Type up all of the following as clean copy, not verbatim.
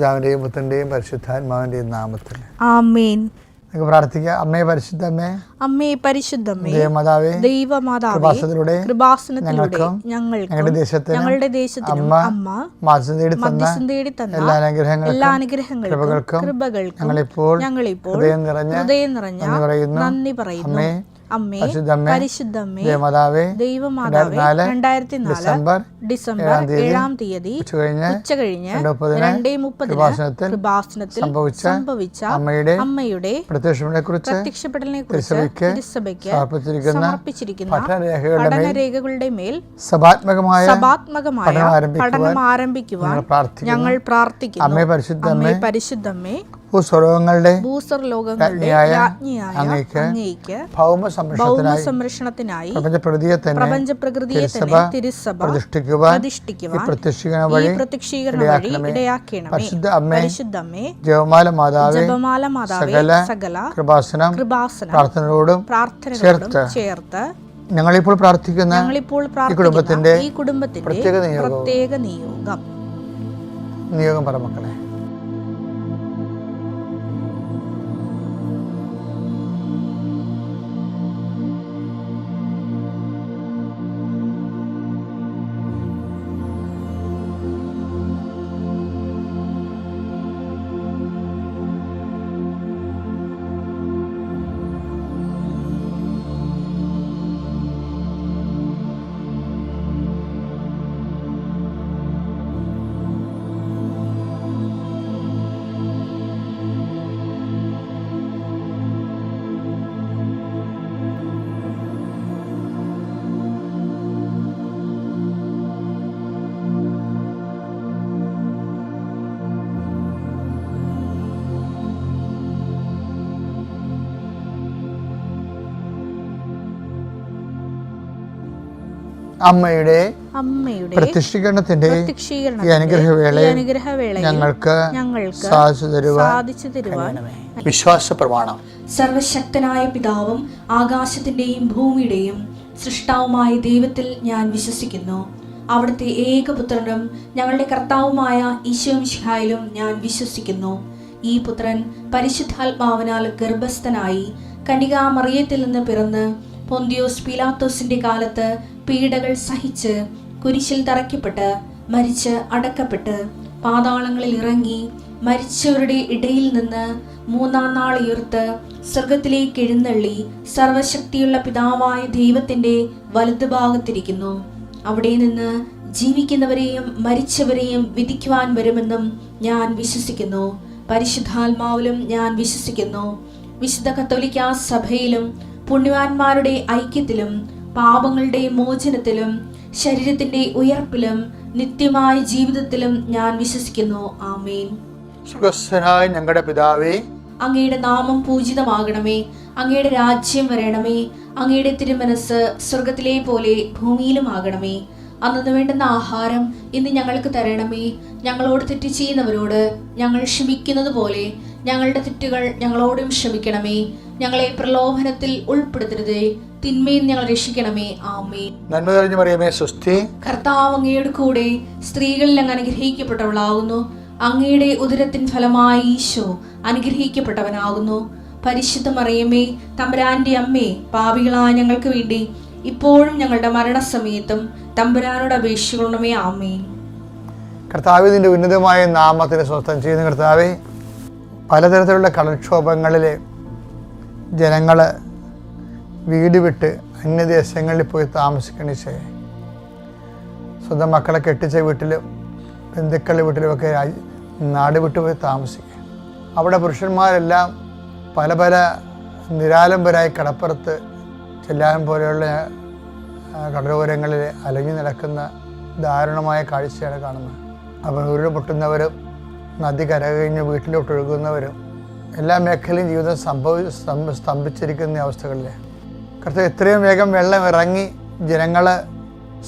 പിതാവിൻ്റെയും പുത്രൻ്റെയും പരിശുദ്ധാത്മാവിൻ്റെയും നാമത്തിൽ ആമേൻ. നമുക്ക് പ്രാർത്ഥിക്കാം. അമ്മേ പരിശുദ്ധമ്മേ, അമ്മേ പരിശുദ്ധമ്മേ, ദൈവമാതാവേ, ദൈവമാതാവേ, കൃപാസനത്തിലൂടെ ഞങ്ങളുടെ ദേശത്തിനും അമ്മ മധ്യസ്ഥം തേടി തന്ന എല്ലാ അനുഗ്രഹങ്ങൾക്കും കൃപകൾക്കും ഞങ്ങളിപ്പോൾ ഹൃദയം നിറഞ്ഞ നന്ദി പറയുന്നു. അമ്മേ പരിശുദ്ധമ്മേ, ദൈവമാതാവേ, 2004 ഡിസംബർ 7-ാം തീയതി ഉച്ചകഴിഞ്ഞ് 2:30 കൃപാസനത്തിൽ സംഭവിച്ച അമ്മയുടെ പ്രത്യക്ഷപ്പെടലിനെക്കുറിച്ച് തിരുസഭയ്ക്ക് സമർപ്പിച്ചിരിക്കുന്ന പഠനരേഖകളുടെ മേൽ സഭാത്മകമായ പഠനം ആരംഭിക്കുവാൻ ഞങ്ങൾ പ്രാർത്ഥിക്കുന്നു. അമ്മേ പരിശുദ്ധമ്മേ, ഭൂസ്വർലോകങ്ങളുടെ രാജ്ഞിയായ അങ്ങേയ്ക്ക് ഭൗമസംരക്ഷണത്തിനായി പ്രപഞ്ചപ്രകൃതിയെ തന്നെ തിരുസഭ പ്രതിഷ്ഠിക്കുവാൻ ഈ പ്രത്യക്ഷീകരണം വഴി ഇടയാക്കണമേ. പരിശുദ്ധമ്മേ, ജപമാല മാതാവേ, സകല കൃപാസനം പ്രാർത്ഥനയോടും ചേർത്ത് ഞങ്ങളിപ്പോൾ പ്രാർത്ഥിക്കുന്ന ഈ കുടുംബത്തിന്റെ പ്രത്യേക നിയോഗം പറ മക്കളെ. അമ്മയുടെ പ്രത്യക്ഷീകരണത്തിന്റെ ഈ അനുഗ്രഹവേള ഞങ്ങൾക്ക് സാധിച്ചു തരുവാൻ വിശ്വാസ പ്രമാണം. സർവശക്തനായ പിതാവും ആകാശത്തിന്റെയും ഭൂമിയുടെയും സൃഷ്ടാവുമായ ദൈവത്തിൽ ഞാൻ വിശ്വസിക്കുന്നു. അവിടുത്തെ ഏകപുത്രനും ഞങ്ങളുടെ കർത്താവുമായ ഈശോ മിശിഹായിലും ഞാൻ വിശ്വസിക്കുന്നു. ഈ പുത്രൻ പരിശുദ്ധാത്മാവിനാൽ ഗർഭസ്ഥനായി കന്യകാമറിയത്തിൽ നിന്ന് പിറന്ന് പൊന്തിയോസ് പീലാത്തോസിന്റെ കാലത്ത് പീഡകൾ സഹിച്ച് കുരിശിൽ തറയ്ക്കപ്പെട്ട് മരിച്ച് അടക്കപ്പെട്ട് പാതാളങ്ങളിൽ ഇറങ്ങി മരിച്ചവരുടെ ഇടയിൽ നിന്ന് 3-ാം നാൾ ഉയർത്ത് സ്വർഗത്തിലേക്ക് എഴുന്നള്ളി സർവശക്തിയുള്ള പിതാവായ ദൈവത്തിന്റെ വലതുഭാഗത്തിരിക്കുന്നു. അവിടെ നിന്ന് ജീവിക്കുന്നവരെയും മരിച്ചവരെയും വിധിക്കുവാൻ വരുമെന്നും ഞാൻ വിശ്വസിക്കുന്നു. പരിശുദ്ധാത്മാവിലും ഞാൻ വിശ്വസിക്കുന്നു. വിശുദ്ധ കത്തോലിക്കാ സഭയിലും പുണ്യവാന്മാരുടെ ഐക്യത്തിലും പാപങ്ങളുടെ മോചനത്തിലും ശരീരത്തിന്റെ ഉയർപ്പിലും നിത്യമായ ജീവിതത്തിലും ഞാൻ വിശ്വസിക്കുന്നു. ആമേൻ. സ്വർഗ്ഗസ്ഥനായ ഞങ്ങളുടെ പിതാവേ, അങ്ങയുടെ നാമം പൂജിതമാകണമേ. അങ്ങയുടെ രാജ്യം വരണമേ. അങ്ങയുടെ തിരുമനസ് സ്വർഗത്തിലെ പോലെ ഭൂമിയിലും ആകണമേ. അന്നു വേണ്ടുന്ന ആഹാരം ഇന്ന് ഞങ്ങൾക്ക് തരണമേ. ഞങ്ങളോട് തെറ്റ് ചെയ്യുന്നവരോട് ഞങ്ങൾ ക്ഷമിക്കുന്നത് പോലെ ഞങ്ങളുടെ തെറ്റുകൾ ഞങ്ങളോടും ക്ഷമിക്കണമേ. ഞങ്ങളെ പ്രലോഭനത്തിൽ ഉൾപ്പെടുത്തരുതേ, തിന്മയിൽ ഞങ്ങൾ രക്ഷിക്കണമേ. ആമേൻ. നന്മ നിറഞ്ഞ മറിയമേ, സ്വസ്തി. കർത്താവ് അങ്ങയുടെ കൂടെ സ്ത്രീകളിൽ അങ്ങ് അനുഗ്രഹിക്കപ്പെട്ടവളാകുന്നു. അങ്ങയുടെ ഉദരത്തിൻ ഫലമായി ഈശോ അനുഗ്രഹിക്കപ്പെട്ടവനാകുന്നു. പരിശുദ്ധ മറിയമേ, തമ്പുരാന്റെ അമ്മേ, പാപികളായ ഞങ്ങൾക്ക് വേണ്ടി ഇപ്പോഴും ഞങ്ങളുടെ മരണസമയത്തും തമ്പുരാനോട് അപേക്ഷിക്കണമേ. ആമേൻ. കർത്താവേ, നിന്റെ ഉന്നതമായ നാമത്തിന് സ്വസ്ഥം ചെയ്യുന്ന കർത്താവേ, പലതരത്തിലുള്ള കടൽക്ഷോഭങ്ങളിൽ ജനങ്ങൾ വീട് വിട്ട് അന്യദേശങ്ങളിൽ പോയി താമസിക്കണേ ചെയ്യേ. സ്വന്തം മക്കളെ കെട്ടിച്ച വീട്ടിലും ബന്ധുക്കളുടെ വീട്ടിലുമൊക്കെ നാട് വിട്ടു പോയി താമസിക്കുക. അവിടെ പുരുഷന്മാരെല്ലാം പല പല നിരാലംബരായി കടപ്പുറത്ത് ചെല്ലാൻ പോലെയുള്ള കടലോരങ്ങളിൽ അലഞ്ഞു നടക്കുന്ന ദാരുണമായ കാഴ്ചയാണ് കാണുന്നത്. അവർ ഉരുൾപൊട്ടുന്നവരും നദി കരകഴിഞ്ഞ് വീട്ടിലോട്ടൊഴുകുന്നവരും എല്ലാ മേഖലയും ജീവിതം സ്തംഭിച്ചിരിക്കുന്ന അവസ്ഥകളിൽ കർത്താവ് എത്രയും വേഗം വെള്ളം ഇറങ്ങി ജനങ്ങൾ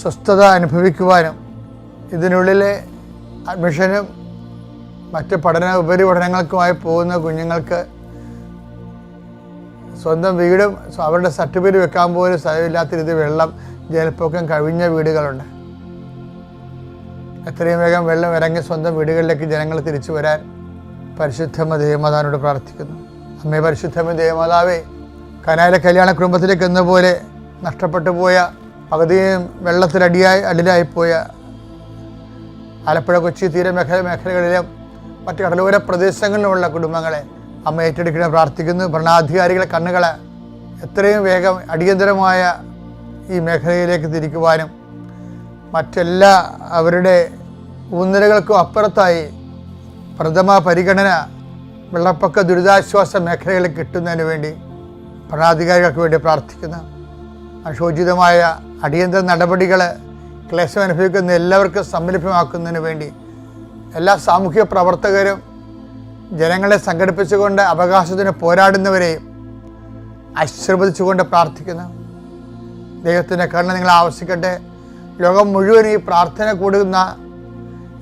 സ്വസ്ഥത അനുഭവിക്കുവാനും ഇതിനുള്ളിലെ അഡ്മിഷനും മറ്റ് ഉപരിപഠനങ്ങൾക്കുമായി പോകുന്ന കുഞ്ഞുങ്ങൾക്ക് സ്വന്തം വീടും അവരുടെ സർട്ടിഫിക്കറ്റ് വെക്കാൻ പോലും സ്ഥലമില്ലാത്ത രീതിയിൽ വെള്ളം ജലപ്പൊക്കം കവിഞ്ഞ വീടുകളുണ്ട്. എത്രയും വേഗം വെള്ളം ഇറങ്ങി സ്വന്തം വീടുകളിലേക്ക് ജനങ്ങൾ തിരിച്ചു വരാൻ പരിശുദ്ധമ്മ ദേവമാതാവിനോട് പ്രാർത്ഥിക്കുന്നു. അമ്മേ പരിശുദ്ധമ്മ ദേവമാതാവേ, കനായിലെ കല്യാണ കുടുംബത്തിലേക്ക് എന്നപോലെ നഷ്ടപ്പെട്ടു പോയ, പകുതിയും അടിയിലായിപ്പോയ ആലപ്പുഴ കൊച്ചി മേഖലകളിലും മറ്റ് കടലോര പ്രദേശങ്ങളിലുമുള്ള കുടുംബങ്ങളെ അമ്മ ഏറ്റെടുക്കണം പ്രാർത്ഥിക്കുന്നു. ഭരണാധികാരികളെ കണ്ണുകളെ എത്രയും വേഗം അടിയന്തരമായ ഈ മേഖലയിലേക്ക് തിരിക്കുവാനും മറ്റെല്ലാ അവരുടെ ഊന്നലുകൾക്കും അപ്പുറത്തായി പ്രഥമ പരിഗണന വെള്ളപ്പൊക്ക ദുരിതാശ്വാസ മേഖലകളിൽ കിട്ടുന്നതിന് വേണ്ടി ഭരണാധികാരികൾക്ക് വേണ്ടി പ്രാർത്ഥിക്കുന്നു. അനുശോചിതമായ അടിയന്തര നടപടികൾ ക്ലേശം അനുഭവിക്കുന്ന എല്ലാവർക്കും സംരംഭമാക്കുന്നതിന് വേണ്ടി എല്ലാ സാമൂഹിക പ്രവർത്തകരും ജനങ്ങളെ സംഘടിപ്പിച്ചുകൊണ്ട് അവകാശത്തിന് പോരാടുന്നവരെയും ആശീർവദിച്ചുകൊണ്ട് പ്രാർത്ഥിക്കുന്നു. ദൈവത്തിൻ്റെ കരുണ നിങ്ങൾ ആവശ്യിക്കട്ടെ. ലോകം മുഴുവൻ ഈ പ്രാർത്ഥന കൂടുന്ന,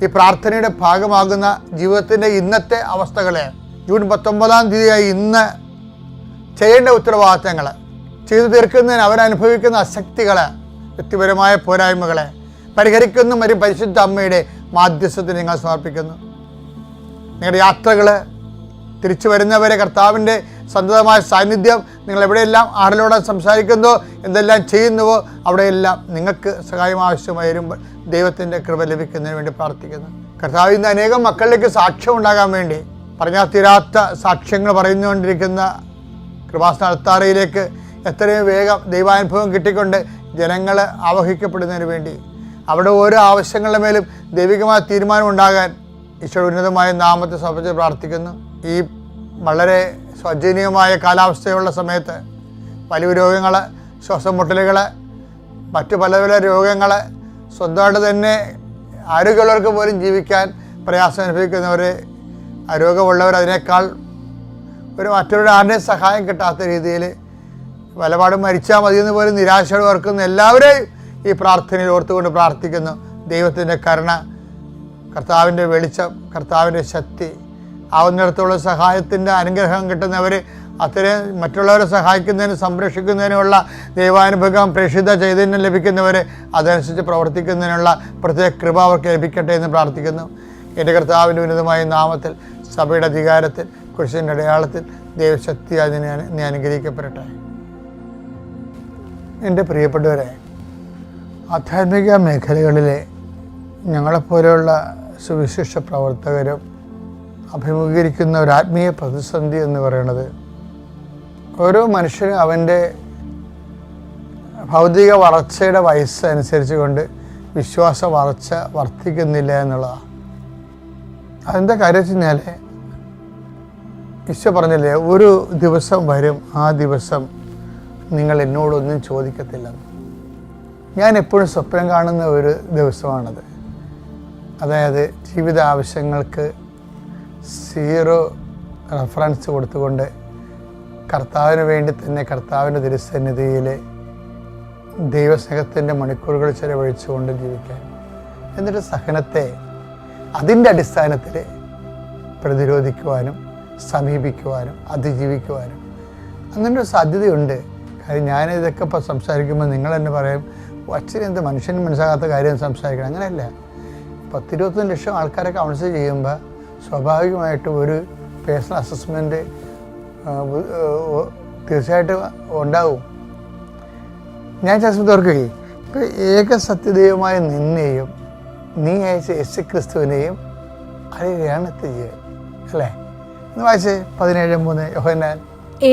ഈ പ്രാർത്ഥനയുടെ ഭാഗമാകുന്ന ജീവിതത്തിൻ്റെ ഇന്നത്തെ അവസ്ഥകളെ, ജൂൺ 19-ാം തീയതിയായി ഇന്ന് ചെയ്യേണ്ട ഉത്തരവാദിത്തങ്ങൾ ചെയ്തു തീർക്കുന്നതിന് അവരനുഭവിക്കുന്ന അശക്തികൾ, വ്യക്തിപരമായ പോരായ്മകളെ പരിഹരിക്കുന്ന ഒരു പരിശുദ്ധ അമ്മയുടെ മാധ്യസ്ഥത്തിന് നിങ്ങൾ സമർപ്പിക്കുന്നു. നിങ്ങളുടെ യാത്രകൾ, തിരിച്ചു വരുന്നവരെ കർത്താവിൻ്റെ സന്തതമായ സാന്നിധ്യം, നിങ്ങൾ എവിടെയെല്ലാം ആരിലൂടെ സംസാരിക്കുന്നോ, എന്തെല്ലാം ചെയ്യുന്നുവോ അവിടെയെല്ലാം നിങ്ങൾക്ക് സഹായം ആവശ്യമായി വരുമ്പോൾ ദൈവത്തിൻ്റെ കൃപ ലഭിക്കുന്നതിന് വേണ്ടി പ്രാർത്ഥിക്കുന്നു. കർത്താവ് ഇന്ന് അനേകം മക്കളിലേക്ക് സാക്ഷ്യം ഉണ്ടാകാൻ വേണ്ടി, പറഞ്ഞാൽ തീരാത്ത സാക്ഷ്യങ്ങൾ പറയുന്നുകൊണ്ടിരിക്കുന്ന കൃപാസന അൾത്താരയിലേക്ക് എത്രയും വേഗം ദൈവാനുഭവം കിട്ടിക്കൊണ്ട് ജനങ്ങൾ ആവഹിക്കപ്പെടുന്നതിന് വേണ്ടി, അവിടെ ഓരോ ആവശ്യങ്ങളുടെ മേലും ദൈവികമായ തീരുമാനം ഉണ്ടാകാൻ ഈശോയുടെ ഉന്നതമായ നാമത്തെ സമർപ്പിച്ച് പ്രാർത്ഥിക്കുന്നു. ഈ വളരെ ശോചനീയമായ കാലാവസ്ഥയുള്ള സമയത്ത് വലിയ രോഗങ്ങൾ, ശ്വാസം മുട്ടലുകൾ, മറ്റു പല പല രോഗങ്ങൾ, സ്വന്തമായിട്ട് തന്നെ ആരോഗ്യമുള്ളവർക്ക് പോലും ജീവിക്കാൻ പ്രയാസം അനുഭവിക്കുന്നവർ, രോഗമുള്ളവർ, അതിനേക്കാൾ മറ്റൊരു ആരുടെയും സഹായം കിട്ടാത്ത രീതിയിൽ പലപാടും മരിച്ചാൽ മതിയെന്ന് പോലും നിരാശയോട് ഓർക്കുന്ന എല്ലാവരെയും ഈ പ്രാർത്ഥനയിൽ ഓർത്തുകൊണ്ട് പ്രാർത്ഥിക്കുന്നു. ദൈവത്തിൻ്റെ കരുണ, കർത്താവിൻ്റെ വെളിച്ചം, കർത്താവിൻ്റെ ശക്തി, ആവുന്നിടത്തോളം സഹായത്തിൻ്റെ അനുഗ്രഹം കിട്ടുന്നവർ, അത്രയും മറ്റുള്ളവരെ സഹായിക്കുന്നതിനും സംരക്ഷിക്കുന്നതിനുമുള്ള ദൈവാനുഭവം, പ്രേക്ഷിത ചൈതന്യം ലഭിക്കുന്നവർ അതനുസരിച്ച് പ്രവർത്തിക്കുന്നതിനുള്ള പ്രത്യേക കൃപ അവർക്ക് ലഭിക്കട്ടെ എന്ന് പ്രാർത്ഥിക്കുന്നു. എൻ്റെ കർത്താവിൻ്റെ ഉന്നതമായ നാമത്തിൽ, സഭയുടെ അധികാരത്തിൽ, കുരിശിൻ്റെ അടയാളത്തിൽ ദൈവശക്തി അതിനെ അനുഗ്രഹിക്കപ്പെടട്ടെ. എൻ്റെ പ്രിയപ്പെട്ടവരെ, ആധ്യാത്മിക മേഖലകളിലെ ഞങ്ങളെപ്പോലെയുള്ള സുവിശേഷ പ്രവർത്തകരും അഭിമുഖീകരിക്കുന്ന ഒരു ആത്മീയ പ്രതിസന്ധി എന്ന് പറയുന്നത്, ഓരോ മനുഷ്യനും അവൻ്റെ ഭൗതിക വളർച്ചയുടെ വയസ്സ് അനുസരിച്ച് കൊണ്ട് വിശ്വാസ വളർച്ച വർദ്ധിക്കുന്നില്ല എന്നുള്ളതാണ്. അതെന്താ കാര്യം വെച്ച് കഴിഞ്ഞാൽ, ഈശോ പറഞ്ഞില്ലേ, ഒരു ദിവസം വരും, ആ ദിവസം നിങ്ങൾ എന്നോടൊന്നും ചോദിക്കത്തില്ല. ഞാൻ എപ്പോഴും സ്വപ്നം കാണുന്ന ഒരു ദിവസമാണത്. അതായത് ജീവിത ആവശ്യങ്ങൾക്ക് 0 റെഫറൻസ് കൊടുത്തുകൊണ്ട് കർത്താവിന് വേണ്ടി തന്നെ കർത്താവിൻ്റെ തിരുസന്നിധിയിൽ ദൈവസ്നേഹത്തിൻ്റെ മണിക്കൂറുകൾ ചെലവഴിച്ചുകൊണ്ട് ജീവിക്കാൻ, എന്നിട്ട് സഹനത്തെ അതിൻ്റെ അടിസ്ഥാനത്തിൽ പ്രതിരോധിക്കുവാനും സമീപിക്കുവാനും അതിജീവിക്കുവാനും അങ്ങനെ ഒരു സാധ്യതയുണ്ട്. കാര്യം ഞാനിതൊക്കെ ഇപ്പോൾ സംസാരിക്കുമ്പോൾ നിങ്ങൾ തന്നെ പറയും, അച്ഛന് എന്ത് മനുഷ്യന് മനസ്സിലാകാത്ത കാര്യം സംസാരിക്കണം. അങ്ങനെയല്ല. 10-20 ലക്ഷം ആൾക്കാരെ കൗൺസിൽ ചെയ്യുമ്പോൾ സ്വാഭാവികമായിട്ടും ഒരു പേഴ്സണൽ അസസ്മെൻറ്റ് തീർച്ചയായിട്ടും ഉണ്ടാവും. ഞാൻ ചിലപ്പോൾ ഓർക്കുകയും, ഇപ്പോൾ ഏകസത്യദൈവമായ നിന്നെയും നീ അയച്ച യേശുക്രിസ്തുവിനെയും അറിയുകയാണ് നിത്യജീവൻ. അല്ലേ? എന്ന് വായിച്ചേ 17:3 യോഹന്നാൻ.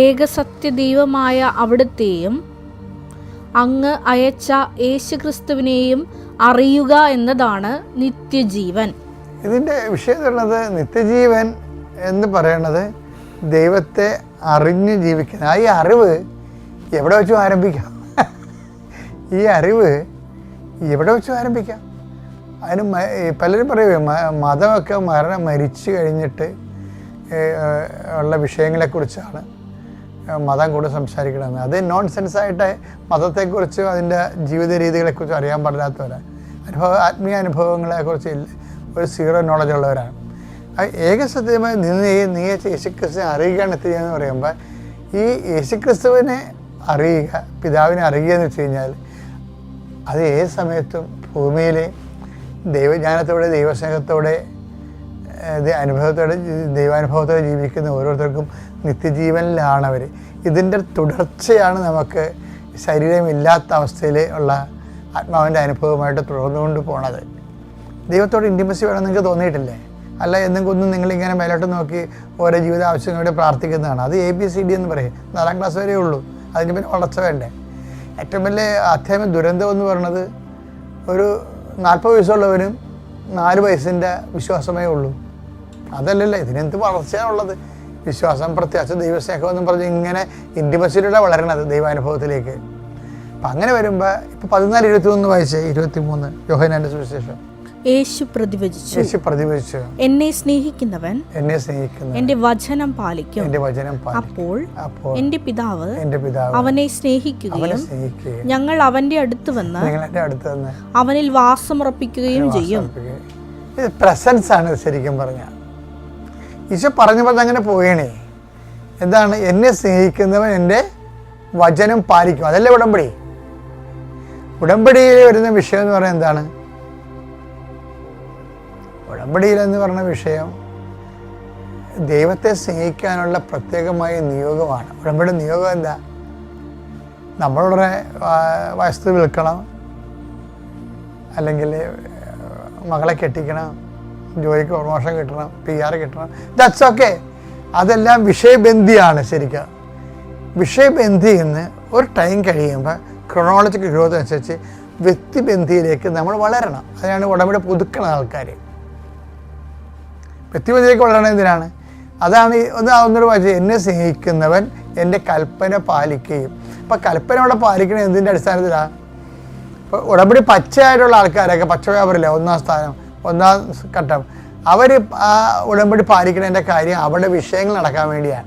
ഏകസത്യദൈവമായ അവിടുത്തെയും അങ്ങ് അയച്ച യേശുക്രിസ്തുവിനെയും അറിയുക എന്നതാണ് നിത്യജീവൻ. ഇതിൻ്റെ വിഷയം ഉള്ളത്, നിത്യജീവൻ എന്ന് പറയുന്നത് ദൈവത്തെ അറിഞ്ഞ് ജീവിക്കണം. ഈ അറിവ് എവിടെ വെച്ചും ആരംഭിക്കാം. ഈ അറിവ് എവിടെ വെച്ചും ആരംഭിക്കാം. അതിന് പലരും പറയുക മതമൊക്കെ മരിച്ചു കഴിഞ്ഞിട്ട് ഉള്ള വിഷയങ്ങളെക്കുറിച്ചാണ് മതം കൂടുതൽ സംസാരിക്കണമെന്ന്. അത് നോൺ സെൻസായിട്ട് മതത്തെക്കുറിച്ചും അതിൻ്റെ ജീവിത രീതികളെക്കുറിച്ചും അറിയാൻ പാടില്ലാത്തവരാണ്. ആത്മീയ അനുഭവങ്ങളെക്കുറിച്ച് ഒരു 0 നോളജ് ഉള്ളവരാണ്. ഏകസത്യമായി നീ യേശുക്രിസ്തുവിനെ അറിയുകയാണ് എത്തിയെന്ന് പറയുമ്പോൾ, ഈ യേശുക്രിസ്തുവിനെ അറിയുക, പിതാവിനെ അറിയുക എന്ന് വെച്ച് കഴിഞ്ഞാൽ അത് ഏത് സമയത്തും ഭൂമിയിൽ ദൈവജ്ഞാനത്തോടെ, ദൈവസ്നേഹത്തോടെ, ദൈവാനുഭവത്തോടെ ജീവിക്കുന്ന ഓരോരുത്തർക്കും നിത്യജീവനിലാണ് അവർ. ഇതിൻ്റെ തുടർച്ചയാണ് നമുക്ക് ശരീരമില്ലാത്ത അവസ്ഥയിൽ ഉള്ള ആത്മാവിൻ്റെ അനുഭവമായിട്ട് തുടർന്നുകൊണ്ട് പോണത്. ദൈവത്തോട് ഇൻറ്റിമസി വേണം നിങ്ങൾക്ക് തോന്നിയിട്ടില്ലേ? അല്ല എന്തെങ്കിലും നിങ്ങളിങ്ങനെ മേലോട്ട് നോക്കി ഓരോ ജീവിത ആവശ്യങ്ങളുടെ പ്രാർത്ഥിക്കുന്നതാണ്. അത് ABCD എന്ന് പറയും. 4ാം ക്ലാസ് വരെ ഉള്ളൂ. അതിന് പിന്നെ വളർച്ച വേണ്ടേ? ഏറ്റവും വലിയ അധ്യാത്മ ദുരന്തം എന്ന് പറയുന്നത് ഒരു 40 വയസ്സുള്ളവനും 4 വയസ്സിൻ്റെ വിശ്വാസമേ ഉള്ളൂ. അതല്ലല്ലോ, ഇതിനെന്ത് വളർച്ചയാണുള്ളത്? വിശ്വാസം, പ്രത്യാശ, ദൈവസ്നേഹം എന്നും പറഞ്ഞ് ഇങ്ങനെ ഇൻറ്റിമസിയിലൂടെ വളരണത് ദൈവാനുഭവത്തിലേക്ക്. അപ്പം അങ്ങനെ വരുമ്പോൾ ഇപ്പോൾ 14:21 വായിച്ചേ, 23 യോഹന്നാന്റെ സുവിശേഷം. യേശു പ്രതിവചിച്ചു, എന്നെ സ്നേഹിക്കുന്നവൻ എന്റെ വചനം പാലിക്കും. അപ്പോൾ എന്റെ പിതാവ് അവനെ സ്നേഹിക്കുകയും ഞങ്ങൾ അവന്റെ അടുത്ത് വന്ന് അവനിൽ വാസമുറപ്പിക്കുകയും ചെയ്യും. ഇത് പ്രസൻസ് ആണ് ശരിക്കും പറഞ്ഞാൽ. ഈശോ പറഞ്ഞപ്പോൾ അങ്ങനെ പോയണേ. എന്താണ്? എന്നെ സ്നേഹിക്കുന്നവൻ എൻ്റെ വചനം പാലിക്കും. അതല്ലേ ഉടമ്പടി. ഉടമ്പടിയിൽ വരുന്ന വിഷയം എന്ന് പറയുന്നത് എന്താണ്? ഉടമ്പടിയിലെന്ന് പറഞ്ഞ വിഷയം ദൈവത്തെ സ്നേഹിക്കാനുള്ള പ്രത്യേകമായ നിയോഗമാണ്. ഉടമ്പടി നിയോഗം എന്താ? നമ്മളുടെ വസ്തു വിൽക്കണം, അല്ലെങ്കിൽ മകളെ കെട്ടിക്കണം, ജോലിക്ക് പ്രൊമോഷൻ കിട്ടണം, PR കിട്ടണം, ദാറ്റ്സ് ഓക്കെ. അതെല്ലാം വിഷയബന്ധിയാണ്. ശരിക്കും വിഷയബന്ധിയിൽ നിന്ന് ഒരു ടൈം കഴിയുമ്പോൾ ക്രൊണോളജിക്കൽ ഗ്രോത്ത് അനുസരിച്ച് വ്യക്തിബന്ധിയിലേക്ക് നമ്മൾ വളരണം. അതിനാണ് ഉടമ്പടി പുതുക്കണ ആൾക്കാർ. വ്യക്തിബന്ധിയിലേക്ക് വളരണം എന്തിനാണ്? അതാണ് ഒന്നൊരു വായിച്ചത്, എന്നെ സ്നേഹിക്കുന്നവൻ എൻ്റെ കൽപ്പന പാലിക്കുകയും. അപ്പം കൽപ്പന അവിടെ പാലിക്കണത് എന്തിൻ്റെ അടിസ്ഥാനത്തിലാണ്? ഇപ്പോൾ ഉടമ്പടി പച്ചയായിട്ടുള്ള ആൾക്കാരൊക്കെ, പച്ച വ്യാപാരില്ല, 1ാം സ്ഥാനം, 1ാം ഘട്ടം, അവർ ആ ഉടമ്പടി പാലിക്കണതിൻ്റെ കാര്യം അവരുടെ വിഷയങ്ങൾ നടക്കാൻ വേണ്ടിയാണ്.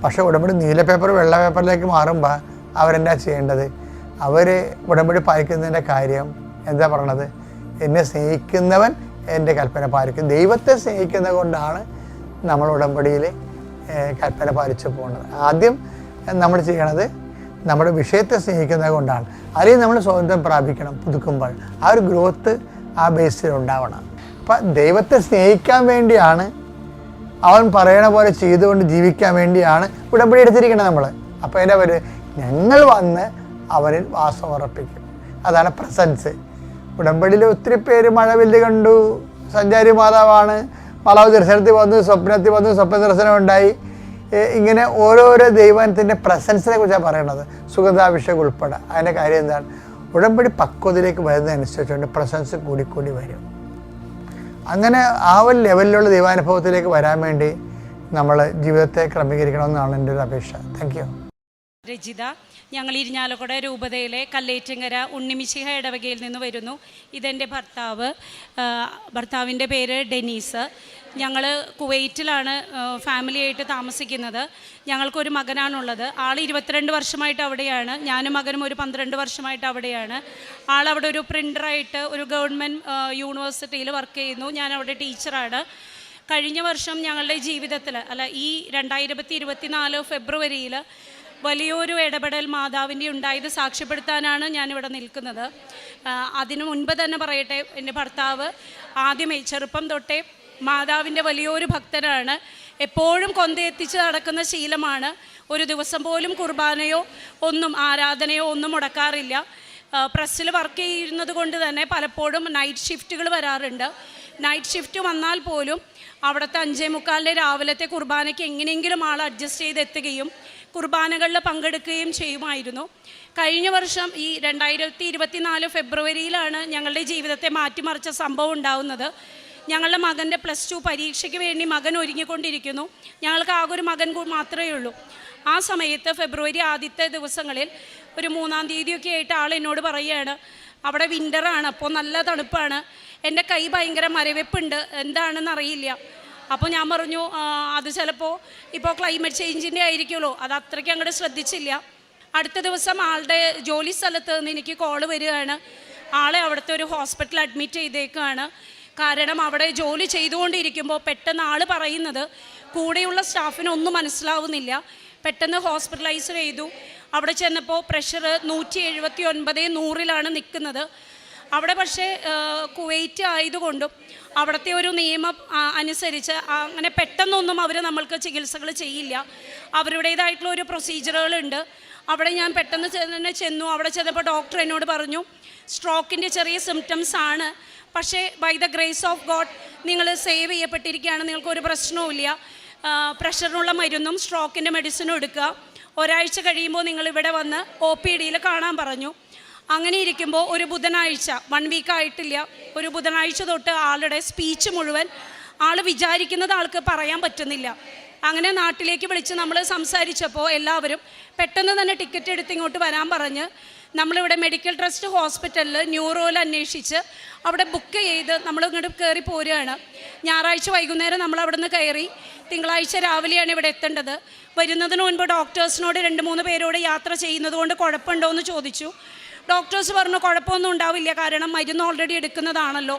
പക്ഷേ ഉടമ്പടി നീല പേപ്പർ വെള്ള പേപ്പറിലേക്ക് മാറുമ്പോൾ അവരെന്താ ചെയ്യേണ്ടത്? അവർ ഉടമ്പടി പാലിക്കുന്നതിൻ്റെ കാര്യം എന്താ പറയണത്? എന്നെ സ്നേഹിക്കുന്നവൻ എൻ്റെ കൽപ്പന പാലിക്കും. ദൈവത്തെ സ്നേഹിക്കുന്നത് കൊണ്ടാണ് നമ്മൾ ഉടമ്പടിയിൽ കൽപ്പന പാലിച്ചു പോകുന്നത്. ആദ്യം നമ്മൾ ചെയ്യണത് നമ്മുടെ വിഷയത്തെ സ്നേഹിക്കുന്നത് കൊണ്ടാണ്. അല്ലെങ്കിൽ നമ്മൾ സ്വാതന്ത്ര്യം പ്രാപിക്കണം പുതുക്കുമ്പോൾ. ആ ഒരു ഗ്രോത്ത് ആ ബേസിൽ ഉണ്ടാവണം. അപ്പം ദൈവത്തെ സ്നേഹിക്കാൻ വേണ്ടിയാണ്, അവൻ പറയണ പോലെ ചെയ്തുകൊണ്ട് ജീവിക്കാൻ വേണ്ടിയാണ് ഉടമ്പടി എടുത്തിരിക്കണം നമ്മൾ. അപ്പോൾ അതിൻ്റെ അവർ ഞങ്ങൾ വന്ന് അവരിൽ വാസം ഉറപ്പിക്കും. അതാണ് പ്രസൻസ്. ഉടമ്പടിയിൽ ഒത്തിരി പേര് മഴവില്ല് കണ്ടു, സഞ്ചാരി മാതാവാണ്, മാതാവ് ദർശനത്തിൽ വന്നു, സ്വപ്നത്തിൽ വന്നു, സ്വപ്ന ദർശനം ഉണ്ടായി. ഇങ്ങനെ ഓരോരോ ദൈവത്തിൻ്റെ പ്രസൻസിനെ കുറിച്ചാണ് പറയണത്. സുഗന്ധാഭിഷേകം ഉൾപ്പെടെ. അതിൻ്റെ കാര്യം എന്താണ്? ഉടമ്പടി പക്വതയിലേക്ക് വരുന്നതനുസരിച്ചുകൊണ്ട് പ്രസൻസ് കൂടിക്കൂടി വരും. അങ്ങനെ ആ ഒരു ലെവലിലുള്ള ദൈവാനുഭവത്തിലേക്ക് വരാൻ വേണ്ടി നമ്മൾ ജീവിതത്തെ ക്രമീകരിക്കണമെന്നാണ് എൻ്റെ ഒരു അപേക്ഷ. Thank you. രജിത, ഞങ്ങൾ ഇരിഞ്ഞാലക്കുട രൂപതയിലെ കല്ലേറ്റങ്കര ഉണ്ണിമിശിഹ ഇടവകയിൽ നിന്ന് വരുന്നു. ഇതെൻ്റെ ഭർത്താവിൻ്റെ പേര് ഡെനീസ്. ഞങ്ങൾ കുവൈറ്റിലാണ് ഫാമിലിയായിട്ട് താമസിക്കുന്നത്. ഞങ്ങൾക്കൊരു മകനാണുള്ളത്. ആൾ 22 വർഷമായിട്ട് അവിടെയാണ്. ഞാനും മകനും ഒരു 12 വർഷമായിട്ട് അവിടെയാണ്. ആളവിടെ ഒരു പ്രിൻ്ററായിട്ട് ഒരു ഗവൺമെൻറ് യൂണിവേഴ്സിറ്റിയിൽ വർക്ക് ചെയ്യുന്നു. ഞാൻ അവിടെ ടീച്ചറാണ്. കഴിഞ്ഞ വർഷം ഞങ്ങളുടെ ജീവിതത്തിൽ ഈ 2024 ഫെബ്രുവരിയിൽ വലിയൊരു ഇടപെടൽ മാതാവിൻ്റെ ഉണ്ടായത് സാക്ഷ്യപ്പെടുത്താനാണ് ഞാനിവിടെ നിൽക്കുന്നത്. അതിനു മുൻപ് തന്നെ പറയട്ടെ, എൻ്റെ ഭർത്താവ് ആദ്യമേ ചെറുപ്പം തൊട്ടേ മാതാവിൻ്റെ വലിയൊരു ഭക്തനാണ്. എപ്പോഴും കൊന്തയെത്തിച്ച് നടക്കുന്ന ശീലമാണ്. ഒരു ദിവസം പോലും കുർബാനയോ ആരാധനയോ ഒന്നും മുടക്കാറില്ല. പ്രസ്സിൽ വർക്ക് ചെയ്യുന്നത് കൊണ്ട് തന്നെ പലപ്പോഴും നൈറ്റ് ഷിഫ്റ്റുകൾ വരാറുണ്ട്. നൈറ്റ് ഷിഫ്റ്റ് വന്നാൽ പോലും അവിടുത്തെ 5:45 രാവിലത്തെ കുർബാനയ്ക്ക് എങ്ങനെയെങ്കിലും ആൾ അഡ്ജസ്റ്റ് ചെയ്തെത്തുകയും കുർബാനകളിൽ പങ്കെടുക്കുകയും ചെയ്യുമായിരുന്നു. കഴിഞ്ഞ വർഷം ഈ 2024 ഫെബ്രുവരിയിലാണ് ഞങ്ങളുടെ ജീവിതത്തെ മാറ്റിമറിച്ച സംഭവം ഉണ്ടാകുന്നത്. ഞങ്ങളുടെ മകൻ്റെ +2 പരീക്ഷയ്ക്ക് വേണ്ടി മകൻ ഒരുങ്ങിക്കൊണ്ടിരിക്കുന്നു. ഞങ്ങൾക്ക് ആകെ ഒരു മകൻ മാത്രമേ ഉള്ളൂ. ആ സമയത്ത് ഫെബ്രുവരി ആദ്യത്തെ ദിവസങ്ങളിൽ ഒരു 3-ാം തീയതിയൊക്കെ ആയിട്ട് ആൾ എന്നോട് പറയുകയാണ്, അവിടെ വിൻ്ററാണ്, അപ്പോൾ നല്ല തണുപ്പാണ്, എൻ്റെ കൈ ഭയങ്കര മരവിപ്പുണ്ട്, എന്താണെന്ന് അറിയില്ല. അപ്പോൾ ഞാൻ പറഞ്ഞു, അത് ചിലപ്പോൾ ഇപ്പോൾ ക്ലൈമറ്റ് ചേഞ്ചിൻ്റെ ആയിരിക്കുമല്ലോ, അത് അത്രയ്ക്ക് അങ്ങോട്ട് ശ്രദ്ധിച്ചില്ല. അടുത്ത ദിവസം ആളുടെ ജോലി സ്ഥലത്ത് നിന്ന് എനിക്ക് കോള് വരികയാണ്. ആളെ അവിടുത്തെ ഒരു ഹോസ്പിറ്റലിൽ അഡ്മിറ്റ് ചെയ്തേക്കാണ്. കാരണം അവിടെ ജോലി ചെയ്തുകൊണ്ടിരിക്കുമ്പോൾ പെട്ടെന്ന് ആൾ പറയുന്നത് കൂടെയുള്ള സ്റ്റാഫിനൊന്നും മനസ്സിലാവുന്നില്ല. പെട്ടെന്ന് ഹോസ്പിറ്റലൈസ് ചെയ്തു. അവിടെ ചെന്നപ്പോൾ പ്രഷർ 179/100 നിൽക്കുന്നത്. അവിടെ പക്ഷേ കുവൈറ്റ് ആയതുകൊണ്ടും അവിടുത്തെ ഒരു നിയമം അനുസരിച്ച് അങ്ങനെ പെട്ടെന്നൊന്നും അവർ നമ്മൾക്ക് ചികിത്സകൾ ചെയ്യില്ല. അവരുടേതായിട്ടുള്ള ഒരു പ്രൊസീജിയറുകളുണ്ട്. അവിടെ ഞാൻ പെട്ടെന്ന് തന്നെ ചെന്നു. അവിടെ ചെന്നപ്പോൾ ഡോക്ടർ എന്നോട് പറഞ്ഞു, സ്ട്രോക്കിൻ്റെ ചെറിയ സിംറ്റംസ് ആണ്, പക്ഷേ by the grace of God നിങ്ങൾ സേവ് ചെയ്യപ്പെട്ടിരിക്കുകയാണ്, നിങ്ങൾക്കൊരു പ്രശ്നവുമില്ല. പ്രഷറിനുള്ള മരുന്നും സ്ട്രോക്കിൻ്റെ മെഡിസിനും എടുക്കുക. ഒരാഴ്ച കഴിയുമ്പോൾ നിങ്ങൾ ഇവിടെ വന്ന് OPDയിൽ കാണാൻ പറഞ്ഞു. അങ്ങനെ ഇരിക്കുമ്പോൾ ഒരു ബുധനാഴ്ച, 1 വീക്ക് ആയിട്ടില്ല, ഒരു ബുധനാഴ്ച തൊട്ട് ആളുടെ സ്പീച്ച് മുഴുവൻ ആൾ വിചാരിക്കുന്നത് ആൾക്ക് പറയാൻ പറ്റുന്നില്ല. അങ്ങനെ നാട്ടിലേക്ക് വിളിച്ച് നമ്മൾ സംസാരിച്ചപ്പോൾ എല്ലാവരും പെട്ടെന്ന് തന്നെ ടിക്കറ്റ് എടുത്ത് ഇങ്ങോട്ട് വരാൻ പറഞ്ഞ് നമ്മളിവിടെ മെഡിക്കൽ ട്രസ്റ്റ് ഹോസ്പിറ്റലിൽ ന്യൂറോയിൽ അന്വേഷിച്ച് അവിടെ ബുക്ക് ചെയ്ത് നമ്മൾ ഇങ്ങോട്ട് കയറി പോരുകയാണ്. ഞായറാഴ്ച വൈകുന്നേരം നമ്മൾ അവിടെ നിന്ന് കയറി തിങ്കളാഴ്ച രാവിലെയാണ് ഇവിടെ എത്തേണ്ടത്. വരുന്നതിന് മുൻപ് ഡോക്ടേഴ്സിനോട് 2-3 പേരോട് യാത്ര ചെയ്യുന്നത് കൊണ്ട് കുഴപ്പമുണ്ടോ എന്ന് ചോദിച്ചു. ഡോക്ടേഴ്സ് പറഞ്ഞു കുഴപ്പമൊന്നും ഉണ്ടാവില്ല, കാരണം മരുന്ന് ഓൾറെഡി എടുക്കുന്നതാണല്ലോ.